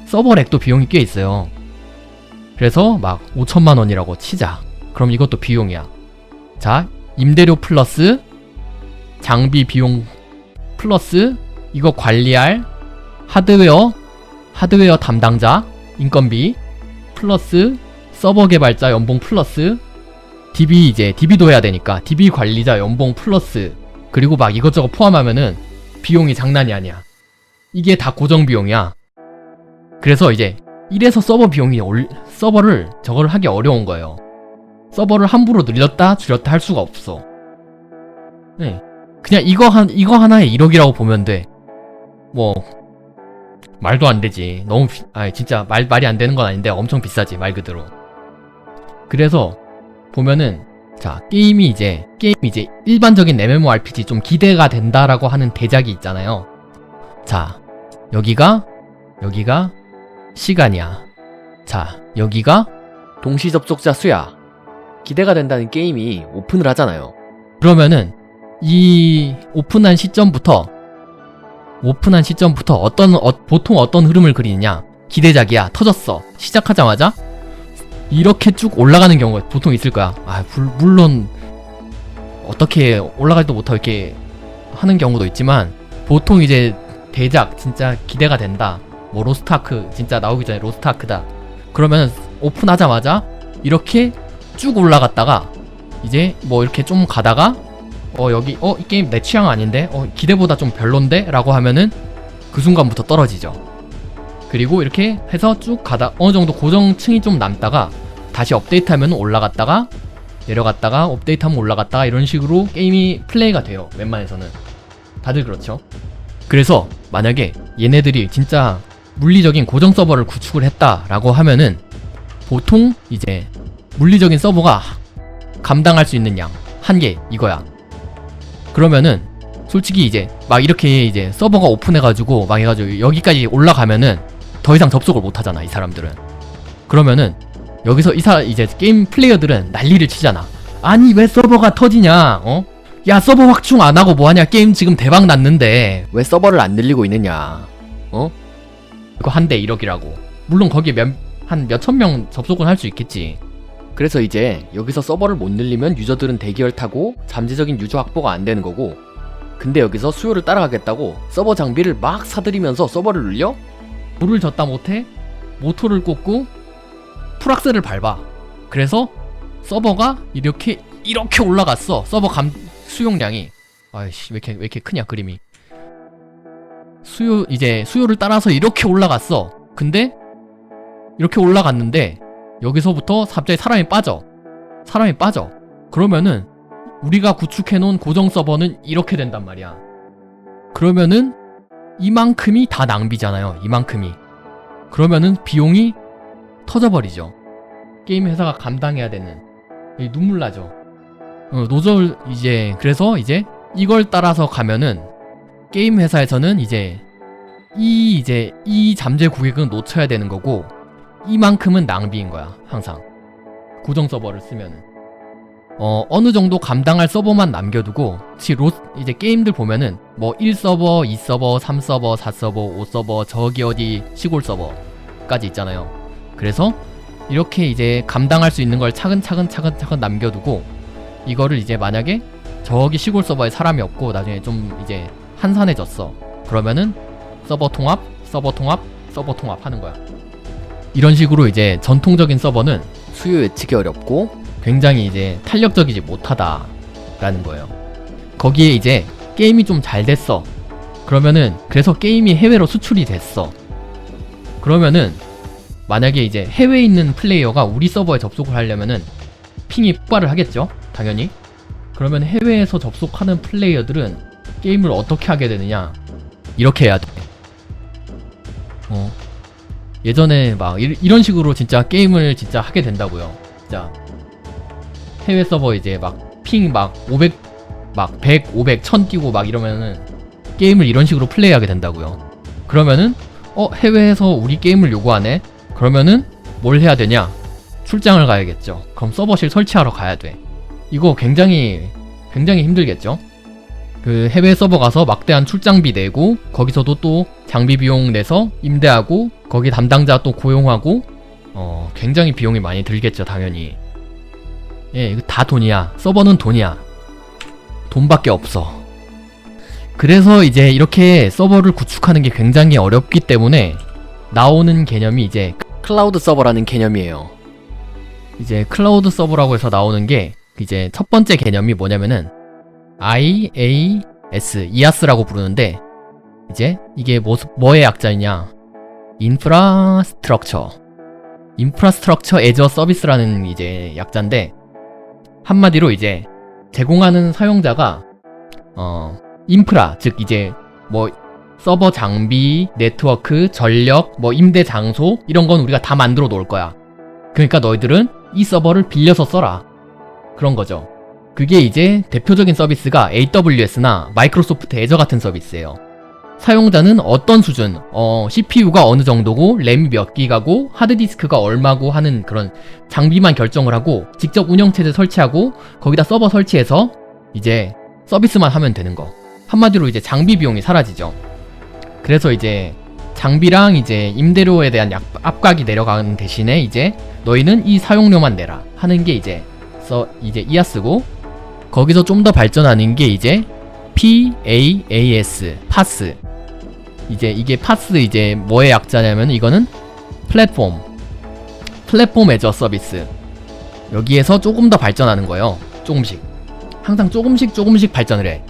[SPEAKER 1] 서버렉도 비용이 꽤 있어요. 그래서 막 5천만원이라고 치자. 그럼 이것도 비용이야. 자, 임대료 플러스 장비 비용 플러스 이거 관리할 하드웨어 담당자 인건비 플러스 서버 개발자 연봉 플러스 DB도 해야 되니까 DB 관리자 연봉 플러스 그리고 막 이것저것 포함하면은 비용이 장난이 아니야. 이게 다 고정 비용이야. 그래서 이제 이래서 서버를 저걸 하기 어려운 거예요. 서버를 함부로 늘렸다 줄였다 할 수가 없어. 네. 그냥 이거 하나에 1억이라고 보면 돼. 뭐 말도 안 되지. 진짜 말이 안 되는 건 아닌데 엄청 비싸지 말 그대로. 그래서 보면은 자, 게임이 이제 일반적인 MMORPG 좀 기대가 된다라고 하는 대작이 있잖아요. 자, 여기가 시간이야. 자, 여기가 동시 접속자 수야. 기대가 된다는 게임이 오픈을 하잖아요. 그러면은 이 오픈한 시점부터 보통 어떤 흐름을 그리느냐. 기대작이야. 터졌어. 시작하자마자 이렇게 쭉 올라가는 경우가 보통 있을 거야. 물론 어떻게 올라가지도 못하고 이렇게 하는 경우도 있지만, 보통 이제 대작 진짜 기대가 된다. 뭐 로스트아크 진짜 나오기 전에 로스트아크다. 그러면 오픈하자마자 이렇게 쭉 올라갔다가 이제 뭐 이렇게 좀 가다가 여기 이 게임 내 취향 아닌데 기대보다 좀 별론데 라고 하면은 그 순간부터 떨어지죠. 그리고 이렇게 해서 쭉 가다 어느 정도 고정층이 좀 남다가 다시 업데이트하면 올라갔다가 내려갔다가 업데이트하면 올라갔다가 이런 식으로 게임이 플레이가 돼요. 웬만해서는 다들 그렇죠. 그래서 만약에 얘네들이 진짜 물리적인 고정 서버를 구축을 했다라고 하면은 보통 이제 물리적인 서버가 감당할 수 있는 양 한계 이거야. 그러면은 솔직히 이제 막 이렇게 이제 서버가 오픈해가지고 막 해가지고 여기까지 올라가면은 더 이상 접속을 못 하잖아, 이 사람들은. 그러면은 여기서 이제 게임 플레이어들은 난리를 치잖아. 아니 왜 서버가 터지냐? 야, 서버 확충 안 하고 뭐하냐? 게임 지금 대박 났는데 왜 서버를 안 늘리고 있느냐? 이거 한 대 1억이라고. 물론 거기에 한 몇천 명 접속은 할 수 있겠지. 그래서 이제 여기서 서버를 못 늘리면 유저들은 대기열 타고 잠재적인 유저 확보가 안 되는 거고, 근데 여기서 수요를 따라가겠다고 서버 장비를 막 사들이면서 서버를 늘려? 물을 젓다 못해 모토를 꽂고 풀악셀을 밟아. 그래서 서버가 이렇게 올라갔어. 서버 수용량이. 아이씨, 왜 이렇게 크냐 그림이. 수요를 따라서 이렇게 올라갔어. 근데 이렇게 올라갔는데 여기서부터 갑자기 사람이 빠져. 그러면은 우리가 구축해놓은 고정 서버는 이렇게 된단 말이야. 그러면은 이만큼이 다 낭비잖아요. 이만큼이. 그러면은 비용이 터져버리죠. 게임 회사가 감당해야 되는. 눈물 나죠. 그래서 이제 이걸 따라서 가면은 게임 회사에서는 이 잠재 고객은 놓쳐야 되는 거고, 이만큼은 낭비인 거야. 항상 고정 서버를 쓰면은 어느 정도 감당할 서버만 남겨두고, 이제 게임들 보면은 뭐 1서버, 2서버, 3서버, 4서버, 5서버, 저기 어디 시골 서버까지 있잖아요. 그래서 이렇게 이제 감당할 수 있는 걸 차근차근 남겨두고, 이거를 이제 만약에 저기 시골 서버에 사람이 없고 나중에 좀 이제 한산해졌어. 그러면은 서버 통합 하는 거야. 이런 식으로 이제 전통적인 서버는 수요 예측이 어렵고 굉장히 이제 탄력적이지 못하다라는 거예요. 거기에 이제 게임이 좀 잘 됐어. 그러면은 그래서 게임이 해외로 수출이 됐어. 그러면은 만약에 이제 해외에 있는 플레이어가 우리 서버에 접속을 하려면은 핑이 폭발을 하겠죠? 당연히. 그러면 해외에서 접속하는 플레이어들은 게임을 어떻게 하게 되느냐? 이렇게 해야 돼. 예전에 막 이런 식으로 진짜 게임을 진짜 하게 된다고요. 진짜 해외 서버 이제 막 핑 막 500 막 100, 500, 1000 뛰고 막 이러면은 게임을 이런 식으로 플레이하게 된다고요. 그러면은 해외에서 우리 게임을 요구하네? 그러면은 뭘 해야 되냐? 출장을 가야겠죠. 그럼 서버실 설치하러 가야 돼. 이거 굉장히 힘들겠죠? 그 해외 서버 가서 막대한 출장비 내고, 거기서도 또 장비 비용 내서 임대하고, 거기 담당자 또 고용하고, 굉장히 비용이 많이 들겠죠, 당연히. 예, 이거 다 돈이야. 서버는 돈이야. 돈밖에 없어. 그래서 이제 이렇게 서버를 구축하는 게 굉장히 어렵기 때문에 나오는 개념이 이제 클라우드 서버라는 개념이에요. 이제 클라우드 서버라고 해서 나오는 게 이제 첫 번째 개념이 뭐냐면은 IaaS라고 부르는데, 이제 이게 뭐의 약자이냐? 인프라스트럭처 애저 서비스라는 이제 약자인데, 한마디로 이제 제공하는 사용자가 인프라, 즉 이제 뭐 서버 장비, 네트워크, 전력, 뭐 임대 장소 이런 건 우리가 다 만들어 놓을 거야. 그러니까 너희들은 이 서버를 빌려서 써라. 그런 거죠. 그게 이제 대표적인 서비스가 AWS나 마이크로소프트 애저 같은 서비스예요. 사용자는 어떤 수준, CPU가 어느 정도고 램이 몇 기가고 하드디스크가 얼마고 하는 그런 장비만 결정을 하고 직접 운영체제 설치하고 거기다 서버 설치해서 이제 서비스만 하면 되는 거. 한마디로 이제 장비 비용이 사라지죠. 그래서 이제 장비랑 이제 임대료에 대한 압각이 내려가는 대신에 이제 너희는 이 사용료만 내라 하는 게 이제 이아스고, 거기서 좀 더 발전하는 게 이제 PaaS, 파스. 이제 이게 파스 이제 뭐의 약자냐면 이거는 플랫폼 애저 서비스. 여기에서 조금 더 발전하는 거예요. 조금씩. 항상 조금씩 발전을 해.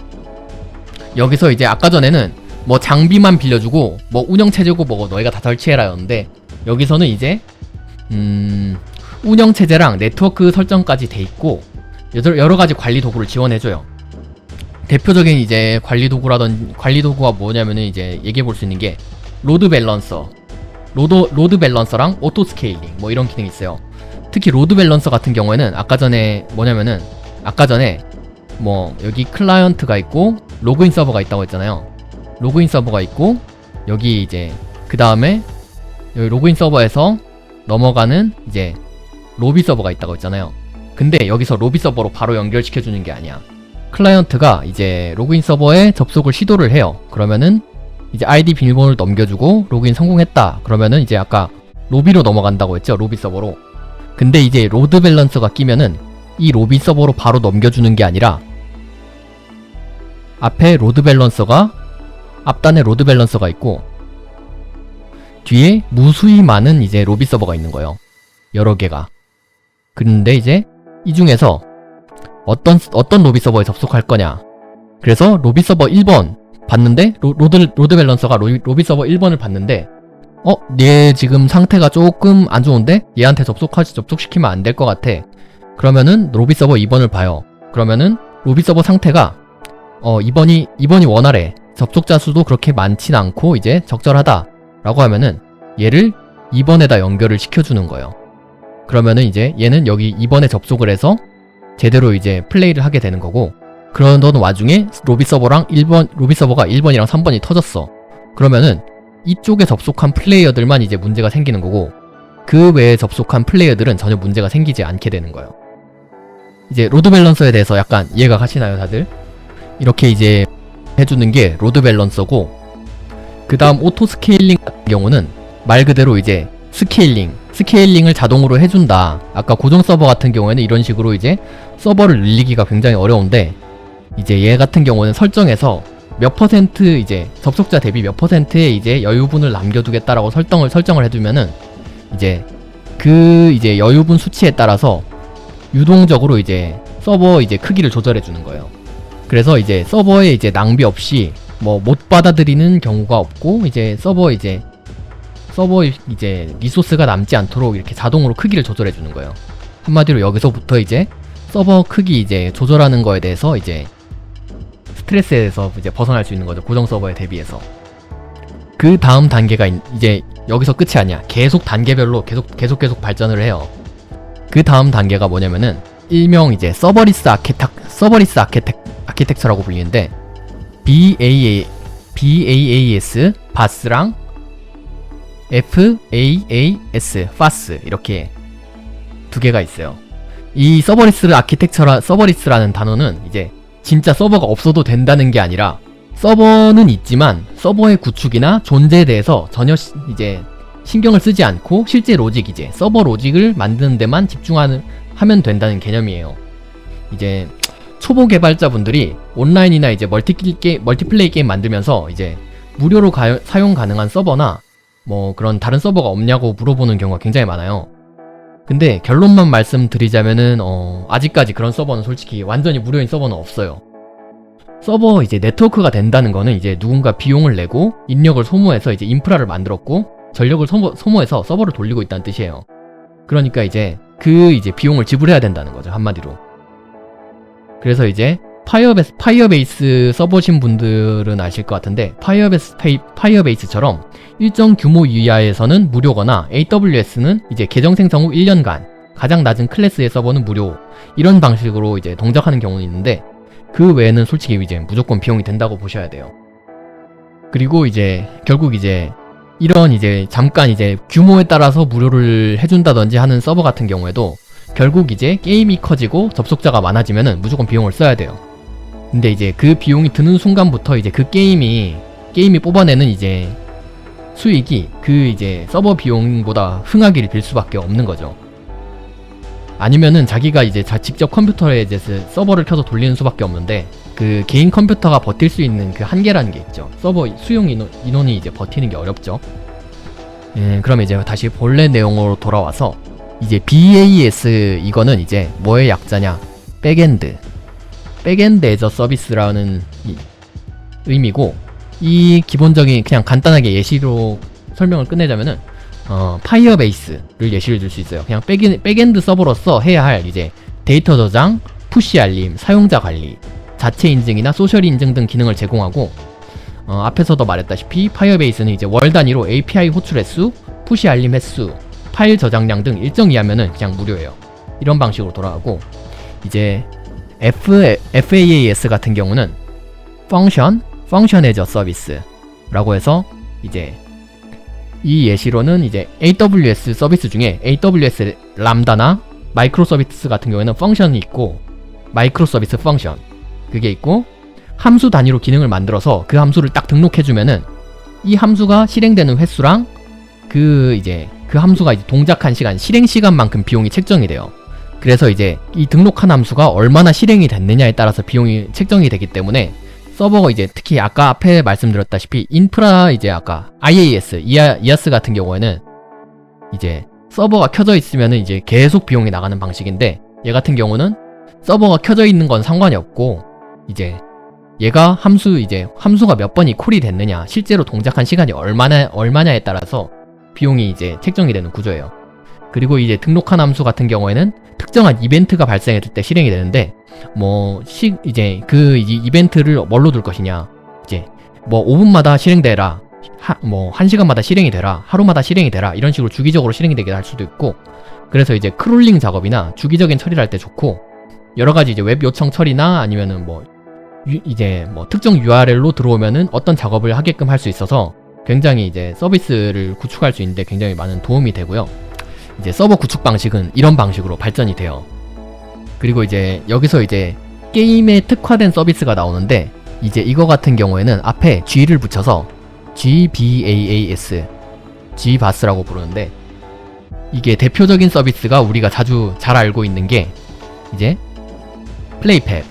[SPEAKER 1] 여기서 이제 아까 전에는 뭐 장비만 빌려주고 뭐 운영체제고 뭐고 너희가 다 설치해라 였는데, 여기서는 이제 운영체제랑 네트워크 설정까지 돼 있고 여러가지 관리 도구를 지원해줘요. 대표적인 이제 관리 도구가 뭐냐면은 이제 얘기해 볼 수 있는 게 로드 밸런서랑 오토 스케일링 뭐 이런 기능이 있어요. 특히 로드 밸런서 같은 경우에는 아까 전에 뭐 여기 클라이언트가 있고 로그인 서버가 있다고 했잖아요. 로그인 서버가 있고 여기 이제 그 다음에 여기 로그인 서버에서 넘어가는 이제 로비 서버가 있다고 했잖아요. 근데 여기서 로비 서버로 바로 연결시켜주는 게 아니야. 클라이언트가 이제 로그인 서버에 접속을 시도를 해요. 그러면은 이제 아이디 비밀번호를 넘겨주고 로그인 성공했다. 그러면은 이제 아까 로비로 넘어간다고 했죠. 로비 서버로. 근데 이제 로드 밸런서가 끼면은 이 로비 서버로 바로 넘겨주는 게 아니라 앞단에 로드 밸런서가 있고 뒤에 무수히 많은 이제 로비 서버가 있는 거예요. 여러 개가. 근데 이제 이 중에서 어떤 로비 서버에 접속할 거냐. 그래서 로비 서버 1번 봤는데 로드 밸런서가 로비 서버 1번을 봤는데 얘 지금 상태가 조금 안 좋은데 얘한테 접속시키면 안 될 것 같아. 그러면은 로비 서버 2번을 봐요. 그러면은 로비 서버 상태가 2번이 원활해. 접속자 수도 그렇게 많진 않고 이제 적절하다 라고 하면은 얘를 2번에다 연결을 시켜주는 거예요. 그러면은 이제 얘는 여기 2번에 접속을 해서 제대로 이제 플레이를 하게 되는 거고, 그러던 와중에 로비 서버가 1번이랑 3번이 터졌어. 그러면은 이쪽에 접속한 플레이어들만 이제 문제가 생기는 거고, 그 외에 접속한 플레이어들은 전혀 문제가 생기지 않게 되는 거예요. 이제 로드 밸런서에 대해서 약간 이해가 가시나요, 다들? 이렇게 이제 해주는 게 로드 밸런서고, 그 다음 오토 스케일링 같은 경우는 말 그대로 이제 스케일링을 자동으로 해준다. 아까 고정 서버 같은 경우에는 이런 식으로 이제 서버를 늘리기가 굉장히 어려운데, 이제 얘 같은 경우는 설정해서 몇 퍼센트 이제 접속자 대비 몇 퍼센트의 이제 여유분을 남겨두겠다라고 설정을 해두면은 이제 그 이제 여유분 수치에 따라서 유동적으로 이제 서버 이제 크기를 조절해주는 거예요. 그래서 이제 서버에 이제 낭비 없이 뭐 못 받아들이는 경우가 없고, 이제 서버 이제 리소스가 남지 않도록 이렇게 자동으로 크기를 조절해 주는 거예요. 한마디로 여기서부터 이제 서버 크기 이제 조절하는 거에 대해서 이제 스트레스에서 이제 벗어날 수 있는 거죠. 고정 서버에 대비해서. 그 다음 단계가 이제 여기서 끝이 아니야. 계속 단계별로 계속 발전을 해요. 그 다음 단계가 뭐냐면은 일명 이제 서버리스 아키텍처라고 불리는데 BaaS, 바스랑 FaaS, 파스 이렇게 두 개가 있어요. 이 서버리스라는 단어는 이제 진짜 서버가 없어도 된다는 게 아니라 서버는 있지만 서버의 구축이나 존재에 대해서 전혀 이제 신경을 쓰지 않고 실제 로직 이제 서버 로직을 만드는 데만 하면 된다는 개념이에요. 이제 초보 개발자분들이 온라인이나 이제 멀티플레이 게임 만들면서 이제 무료로 사용 가능한 서버나 뭐 그런 다른 서버가 없냐고 물어보는 경우가 굉장히 많아요. 근데 결론만 말씀드리자면은 아직까지 그런 서버는 솔직히 완전히 무료인 서버는 없어요. 서버 이제 네트워크가 된다는 거는 이제 누군가 비용을 내고 인력을 소모해서 이제 인프라를 만들었고 전력을 소모해서 서버를 돌리고 있다는 뜻이에요. 그러니까 이제 그 이제 비용을 지불해야 된다는 거죠, 한마디로. 그래서 이제 파이어베이스 써보신 분들은 아실 것 같은데 파이어베이스처럼 일정 규모 이하에서는 무료거나 AWS는 이제 계정 생성 후 1년간, 가장 낮은 클래스의 서버는 무료, 이런 방식으로 이제 동작하는 경우는 있는데, 그 외에는 솔직히 이제 무조건 비용이 든다고 보셔야 돼요. 그리고 이제 결국 이제 이런 이제 잠깐 이제 규모에 따라서 무료를 해준다든지 하는 서버 같은 경우에도 결국 이제 게임이 커지고 접속자가 많아지면은 무조건 비용을 써야 돼요. 근데 이제 그 비용이 드는 순간부터 이제 그 게임이 뽑아내는 이제 수익이 그 이제 서버 비용보다 흥하기를 빌 수밖에 없는 거죠. 아니면은 자기가 이제 직접 컴퓨터에 이제 서버를 켜서 돌리는 수밖에 없는데, 그 개인 컴퓨터가 버틸 수 있는 그 한계라는 게 있죠. 서버 수용 인원이 이제 버티는 게 어렵죠. 그럼 이제 다시 본래 내용으로 돌아와서, 이제 BAS 이거는 이제 뭐의 약자냐? 백엔드 애저 서비스라는 의미고, 이 기본적인 그냥 간단하게 예시로 설명을 끝내자면은 파이어베이스를 예시를 들 수 있어요. 그냥 백엔드 서버로서 해야 할 이제 데이터 저장, 푸시 알림, 사용자 관리, 자체 인증이나 소셜 인증 등 기능을 제공하고, 앞에서도 말했다시피 파이어베이스는 이제 월 단위로 API 호출 횟수, 푸시 알림 횟수, 파일 저장량 등 일정 이하면은 그냥 무료예요. 이런 방식으로 돌아가고, 이제 FAAS 같은 경우는 Function as a Service라고 해서, 이제 이 예시로는 이제 AWS 서비스 중에 AWS 람다나 마이크로 서비스 같은 경우에는 펑션이 있고, 마이크로 서비스 펑션 그게 있고, 함수 단위로 기능을 만들어서 그 함수를 딱 등록해주면은 이 함수가 실행되는 횟수랑 그 함수가 이제 동작한 시간, 실행 시간만큼 비용이 책정이 돼요. 그래서 이제 이 등록한 함수가 얼마나 실행이 됐느냐에 따라서 비용이 책정이 되기 때문에, 서버가 이제 특히 아까 앞에 말씀드렸다시피 인프라 이제 아까 IaaS 같은 경우에는 이제 서버가 켜져 있으면은 이제 계속 비용이 나가는 방식인데, 얘 같은 경우는 서버가 켜져 있는 건 상관이 없고, 이제 얘가 함수가 몇 번이 콜이 됐느냐, 실제로 동작한 시간이 얼마냐에 따라서 비용이 이제 책정이 되는 구조예요. 그리고 이제 등록한 함수 같은 경우에는 특정한 이벤트가 발생했을 때 실행이 되는데, 이제 그 이벤트를 뭘로 둘 것이냐, 이제 5분마다 실행되라, 1시간마다 실행이 되라, 하루마다 실행이 되라, 이런 식으로 주기적으로 실행이 되게 할 수도 있고, 그래서 이제 크롤링 작업이나 주기적인 처리를 할 때 좋고, 여러가지 이제 웹 요청 처리나 아니면은 특정 URL로 들어오면은 어떤 작업을 하게끔 할 수 있어서 굉장히 이제 서비스를 구축할 수 있는데 굉장히 많은 도움이 되고요. 이제 서버 구축 방식은 이런 방식으로 발전이 돼요. 그리고 이제 여기서 이제 게임에 특화된 서비스가 나오는데, 이제 이거 같은 경우에는 앞에 G를 붙여서 GBAS라고 부르는데, 이게 대표적인 서비스가 우리가 자주 잘 알고 있는 게 이제 플레이팹,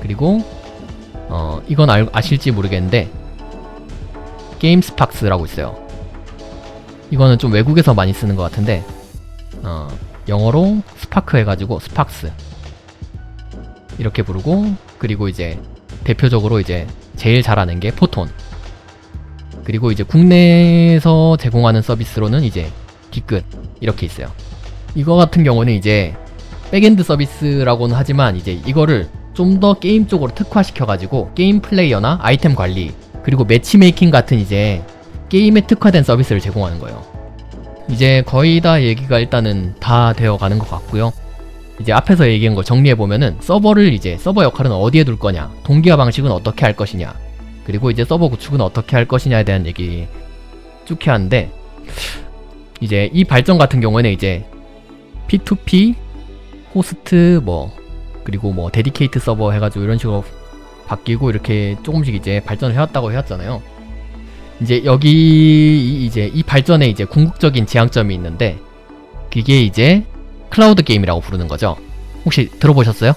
[SPEAKER 1] 그리고 이건 아실지 모르겠는데 게임스팍스라고 있어요. 이거는 좀 외국에서 많이 쓰는 것 같은데, 영어로 스파크 해가지고 스팍스 이렇게 부르고, 그리고 이제 대표적으로 이제 제일 잘하는 게 포톤, 그리고 이제 국내에서 제공하는 서비스로는 이제 기끝 이렇게 있어요. 이거 같은 경우는 이제 백엔드 서비스라고는 하지만 이제 이거를 좀 더 게임 쪽으로 특화시켜가지고 게임 플레이어나 아이템 관리, 그리고 매치메이킹 같은 이제 게임에 특화된 서비스를 제공하는 거예요. 이제 거의 다 얘기가 일단은 다 되어 가는 것 같고요. 이제 앞에서 얘기한 걸 정리해보면은 서버 역할은 어디에 둘 거냐, 동기화 방식은 어떻게 할 것이냐, 그리고 이제 서버 구축은 어떻게 할 것이냐에 대한 얘기 쭉 해야 하는데, 이제 이 발전 같은 경우에는 이제 P2P, 호스트 그리고 데디케이트 서버 해가지고 이런 식으로 바뀌고 이렇게 조금씩 이제 발전을 해왔다고 해왔잖아요. 이제 이 발전에 이제 궁극적인 지향점이 있는데, 그게 이제 클라우드 게임이라고 부르는 거죠. 혹시 들어보셨어요?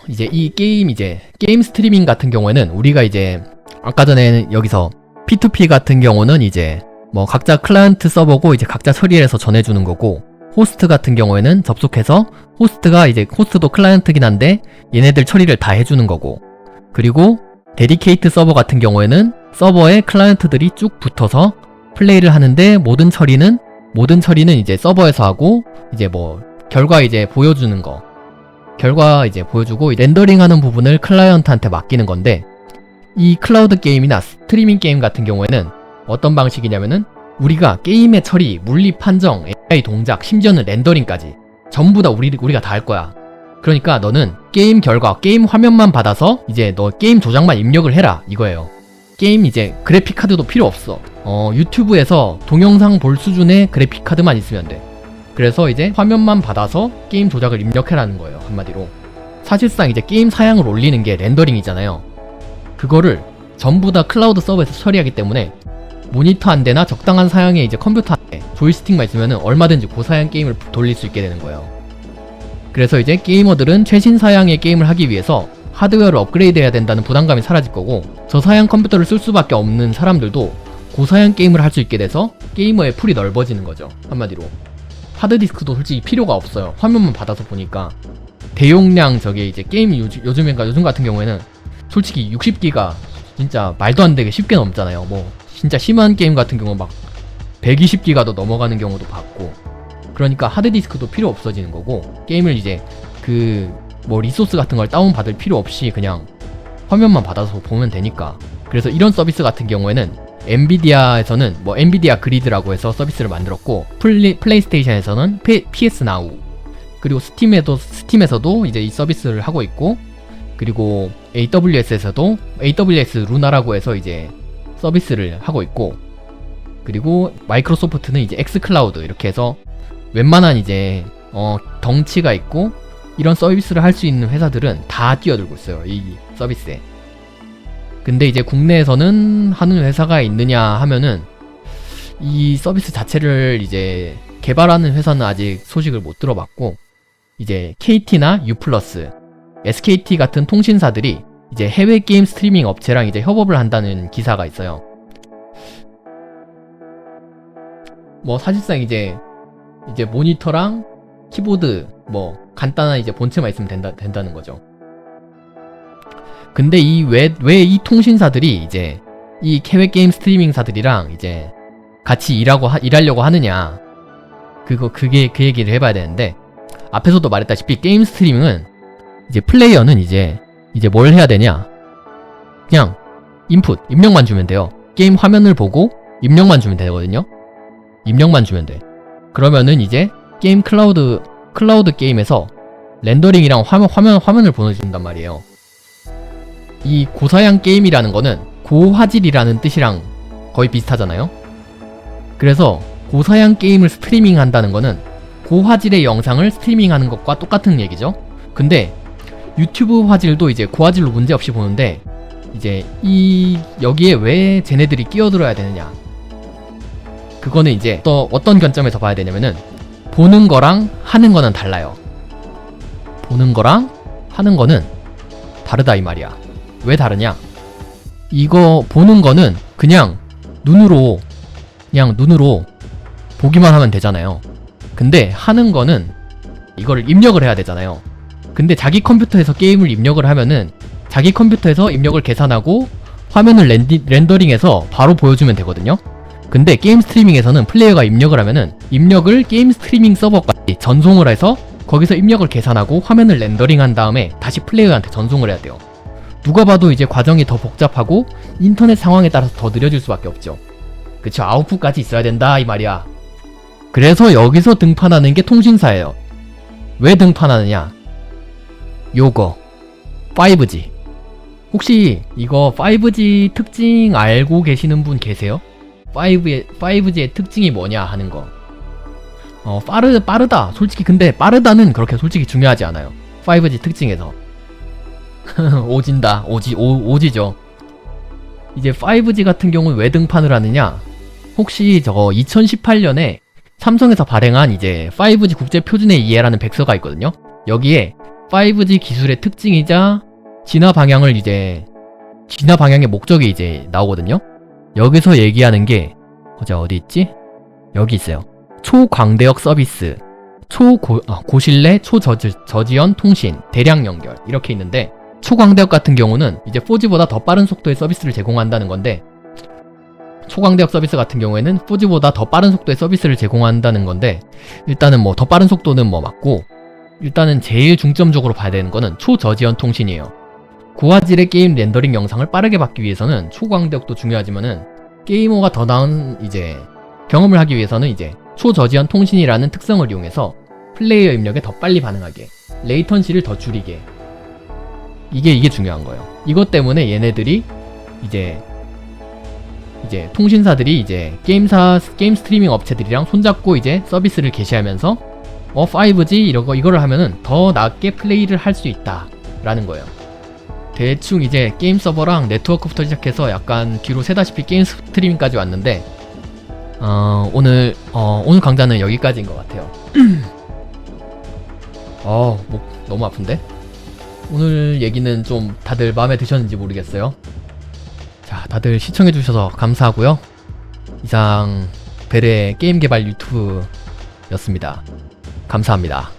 [SPEAKER 1] 이제 이 게임 스트리밍 같은 경우에는 우리가 이제 아까 전에 여기서 P2P 같은 경우는 이제 각자 클라이언트 서버고 이제 각자 처리해서 전해주는 거고, 호스트 같은 경우에는 접속해서 호스트도 클라이언트긴 한데 얘네들 처리를 다 해주는 거고, 그리고 데디케이트 서버 같은 경우에는 서버에 클라이언트들이 쭉 붙어서 플레이를 하는데, 모든 처리는 이제 서버에서 하고, 이제 결과 이제 보여주는 거, 결과 이제 보여주고 렌더링 하는 부분을 클라이언트한테 맡기는 건데, 이 클라우드 게임이나 스트리밍 게임 같은 경우에는 어떤 방식이냐면은 우리가 게임의 처리, 물리 판정, AI AI 동작, 심지어는 렌더링까지 전부 다 우리가 다 할 거야. 그러니까 너는 게임 결과, 게임 화면만 받아서 이제 너 게임 조작만 입력을 해라 이거예요. 게임 이제 그래픽 카드도 필요 없어. 유튜브에서 동영상 볼 수준의 그래픽 카드만 있으면 돼. 그래서 이제 화면만 받아서 게임 조작을 입력해라는 거예요, 한마디로. 사실상 이제 게임 사양을 올리는 게 렌더링이잖아요. 그거를 전부 다 클라우드 서버에서 처리하기 때문에 모니터 한 대나 적당한 사양의 이제 컴퓨터 한 대, 조이스틱만 있으면은 얼마든지 고사양 게임을 돌릴 수 있게 되는 거예요. 그래서 이제 게이머들은 최신 사양의 게임을 하기 위해서 하드웨어를 업그레이드 해야 된다는 부담감이 사라질 거고, 저사양 컴퓨터를 쓸 수밖에 없는 사람들도 고사양 게임을 할 수 있게 돼서 게이머의 풀이 넓어지는 거죠, 한마디로. 하드디스크도 솔직히 필요가 없어요. 화면만 받아서 보니까. 대용량 저게 이제 게임 요즘 같은 경우에는 솔직히 60기가 진짜 말도 안 되게 쉽게 넘잖아요. 뭐 진짜 심한 게임 같은 경우 막 120기가도 넘어가는 경우도 봤고. 그러니까 하드디스크도 필요 없어지는 거고, 게임을 이제 뭐 리소스 같은 걸 다운받을 필요 없이 그냥 화면만 받아서 보면 되니까. 그래서 이런 서비스 같은 경우에는 엔비디아에서는 뭐 엔비디아 그리드라고 해서 서비스를 만들었고, 플레이스테이션에서는 PS Now, 그리고 스팀에서도 이제 이 서비스를 하고 있고, 그리고 AWS에서도 AWS 루나라고 해서 이제 서비스를 하고 있고, 그리고 마이크로소프트는 이제 엑스클라우드 이렇게 해서 웬만한 이제 덩치가 있고 이런 서비스를 할 수 있는 회사들은 다 뛰어들고 있어요, 이 서비스에. 근데 이제 국내에서는 하는 회사가 있느냐 하면은 이 서비스 자체를 이제 개발하는 회사는 아직 소식을 못 들어봤고, 이제 KT나 U+, SKT 같은 통신사들이 이제 해외 게임 스트리밍 업체랑 이제 협업을 한다는 기사가 있어요. 뭐 사실상 이제 모니터랑 키보드 뭐 간단한 이제 본체만 있으면 된다는 거죠. 근데 왜 이 통신사들이 이제 이 해외 게임 스트리밍사들이랑 이제 같이 일하려고 하느냐, 그 얘기를 해봐야 되는데, 앞에서도 말했다시피 게임 스트리밍은 이제 플레이어는 이제 뭘 해야 되냐, 그냥 입력만 주면 돼요. 게임 화면을 보고 입력만 주면 되거든요. 입력만 주면 돼. 그러면은 이제 게임 클라우드 게임에서 렌더링이랑 화면을 보내준단 말이에요. 이 고사양 게임이라는 거는 고화질이라는 뜻이랑 거의 비슷하잖아요. 그래서 고사양 게임을 스트리밍 한다는 거는 고화질의 영상을 스트리밍 하는 것과 똑같은 얘기죠. 근데 유튜브 화질도 이제 고화질로 문제없이 보는데, 이제 여기에 왜 쟤네들이 끼어들어야 되느냐, 그거는 이제 또 어떤 관점에서 봐야 되냐면은, 보는 거랑 하는 거는 달라요. 보는 거랑 하는 거는 다르다 이 말이야. 왜 다르냐? 이거 보는 거는 그냥 눈으로 보기만 하면 되잖아요. 근데 하는 거는 이거를 입력을 해야 되잖아요. 근데 자기 컴퓨터에서 게임을 입력을 하면은 자기 컴퓨터에서 입력을 계산하고 화면을 렌더링해서 바로 보여주면 되거든요. 근데 게임 스트리밍에서는 플레이어가 입력을 하면은 입력을 게임 스트리밍 서버까지 전송을 해서 거기서 입력을 계산하고 화면을 렌더링한 다음에 다시 플레이어한테 전송을 해야 돼요. 누가 봐도 이제 과정이 더 복잡하고 인터넷 상황에 따라서 더 느려질 수밖에 없죠. 그쵸, 아웃풋까지 있어야 된다 이 말이야. 그래서 여기서 등판하는 게 통신사예요. 왜 등판하느냐? 요거 5G. 혹시 이거 5G 특징 알고 계시는 분 계세요? 5G의 특징이 뭐냐 하는 거. 빠르다. 솔직히 근데 빠르다는 그렇게 솔직히 중요하지 않아요. 5G 특징에서. 오지죠. 이제 5G 같은 경우는 왜 등판을 하느냐? 혹시 저거 2018년에 삼성에서 발행한 이제 5G 국제 표준의 이해라는 백서가 있거든요. 여기에 5G 기술의 특징이자 진화 방향의 목적이 이제 나오거든요. 여기서 얘기하는 게 어디 있지? 여기 있어요. 초광대역 서비스, 고신뢰, 초저지연 통신, 대량 연결 이렇게 있는데, 초광대역 같은 경우는 이제 4G보다 더 빠른 속도의 서비스를 제공한다는 건데, 초광대역 서비스 같은 경우에는 4G보다 더 빠른 속도의 서비스를 제공한다는 건데, 일단은 뭐 더 빠른 속도는 뭐 맞고, 일단은 제일 중점적으로 봐야 되는 거는 초저지연 통신이에요. 고화질의 게임 렌더링 영상을 빠르게 받기 위해서는 초광대역도 중요하지만은 게이머가 더 나은 이제 경험을 하기 위해서는 이제 초저지연 통신이라는 특성을 이용해서 플레이어 입력에 더 빨리 반응하게, 레이턴시를 더 줄이게, 이게 중요한 거예요. 이것 때문에 얘네들이 이제 통신사들이 이제 게임 스트리밍 업체들이랑 손잡고 이제 서비스를 개시하면서 5G 이거를 하면은 더 낮게 플레이를 할 수 있다 라는 거예요. 대충 이제 게임 서버랑 네트워크부터 시작해서 약간 뒤로 새다시피 게임 스트리밍까지 왔는데 오늘 강좌는 여기까지인 것 같아요. 목 너무 아픈데? 오늘 얘기는 좀 다들 마음에 드셨는지 모르겠어요. 자, 다들 시청해주셔서 감사하고요. 이상 벨의 게임 개발 유튜브였습니다. 감사합니다.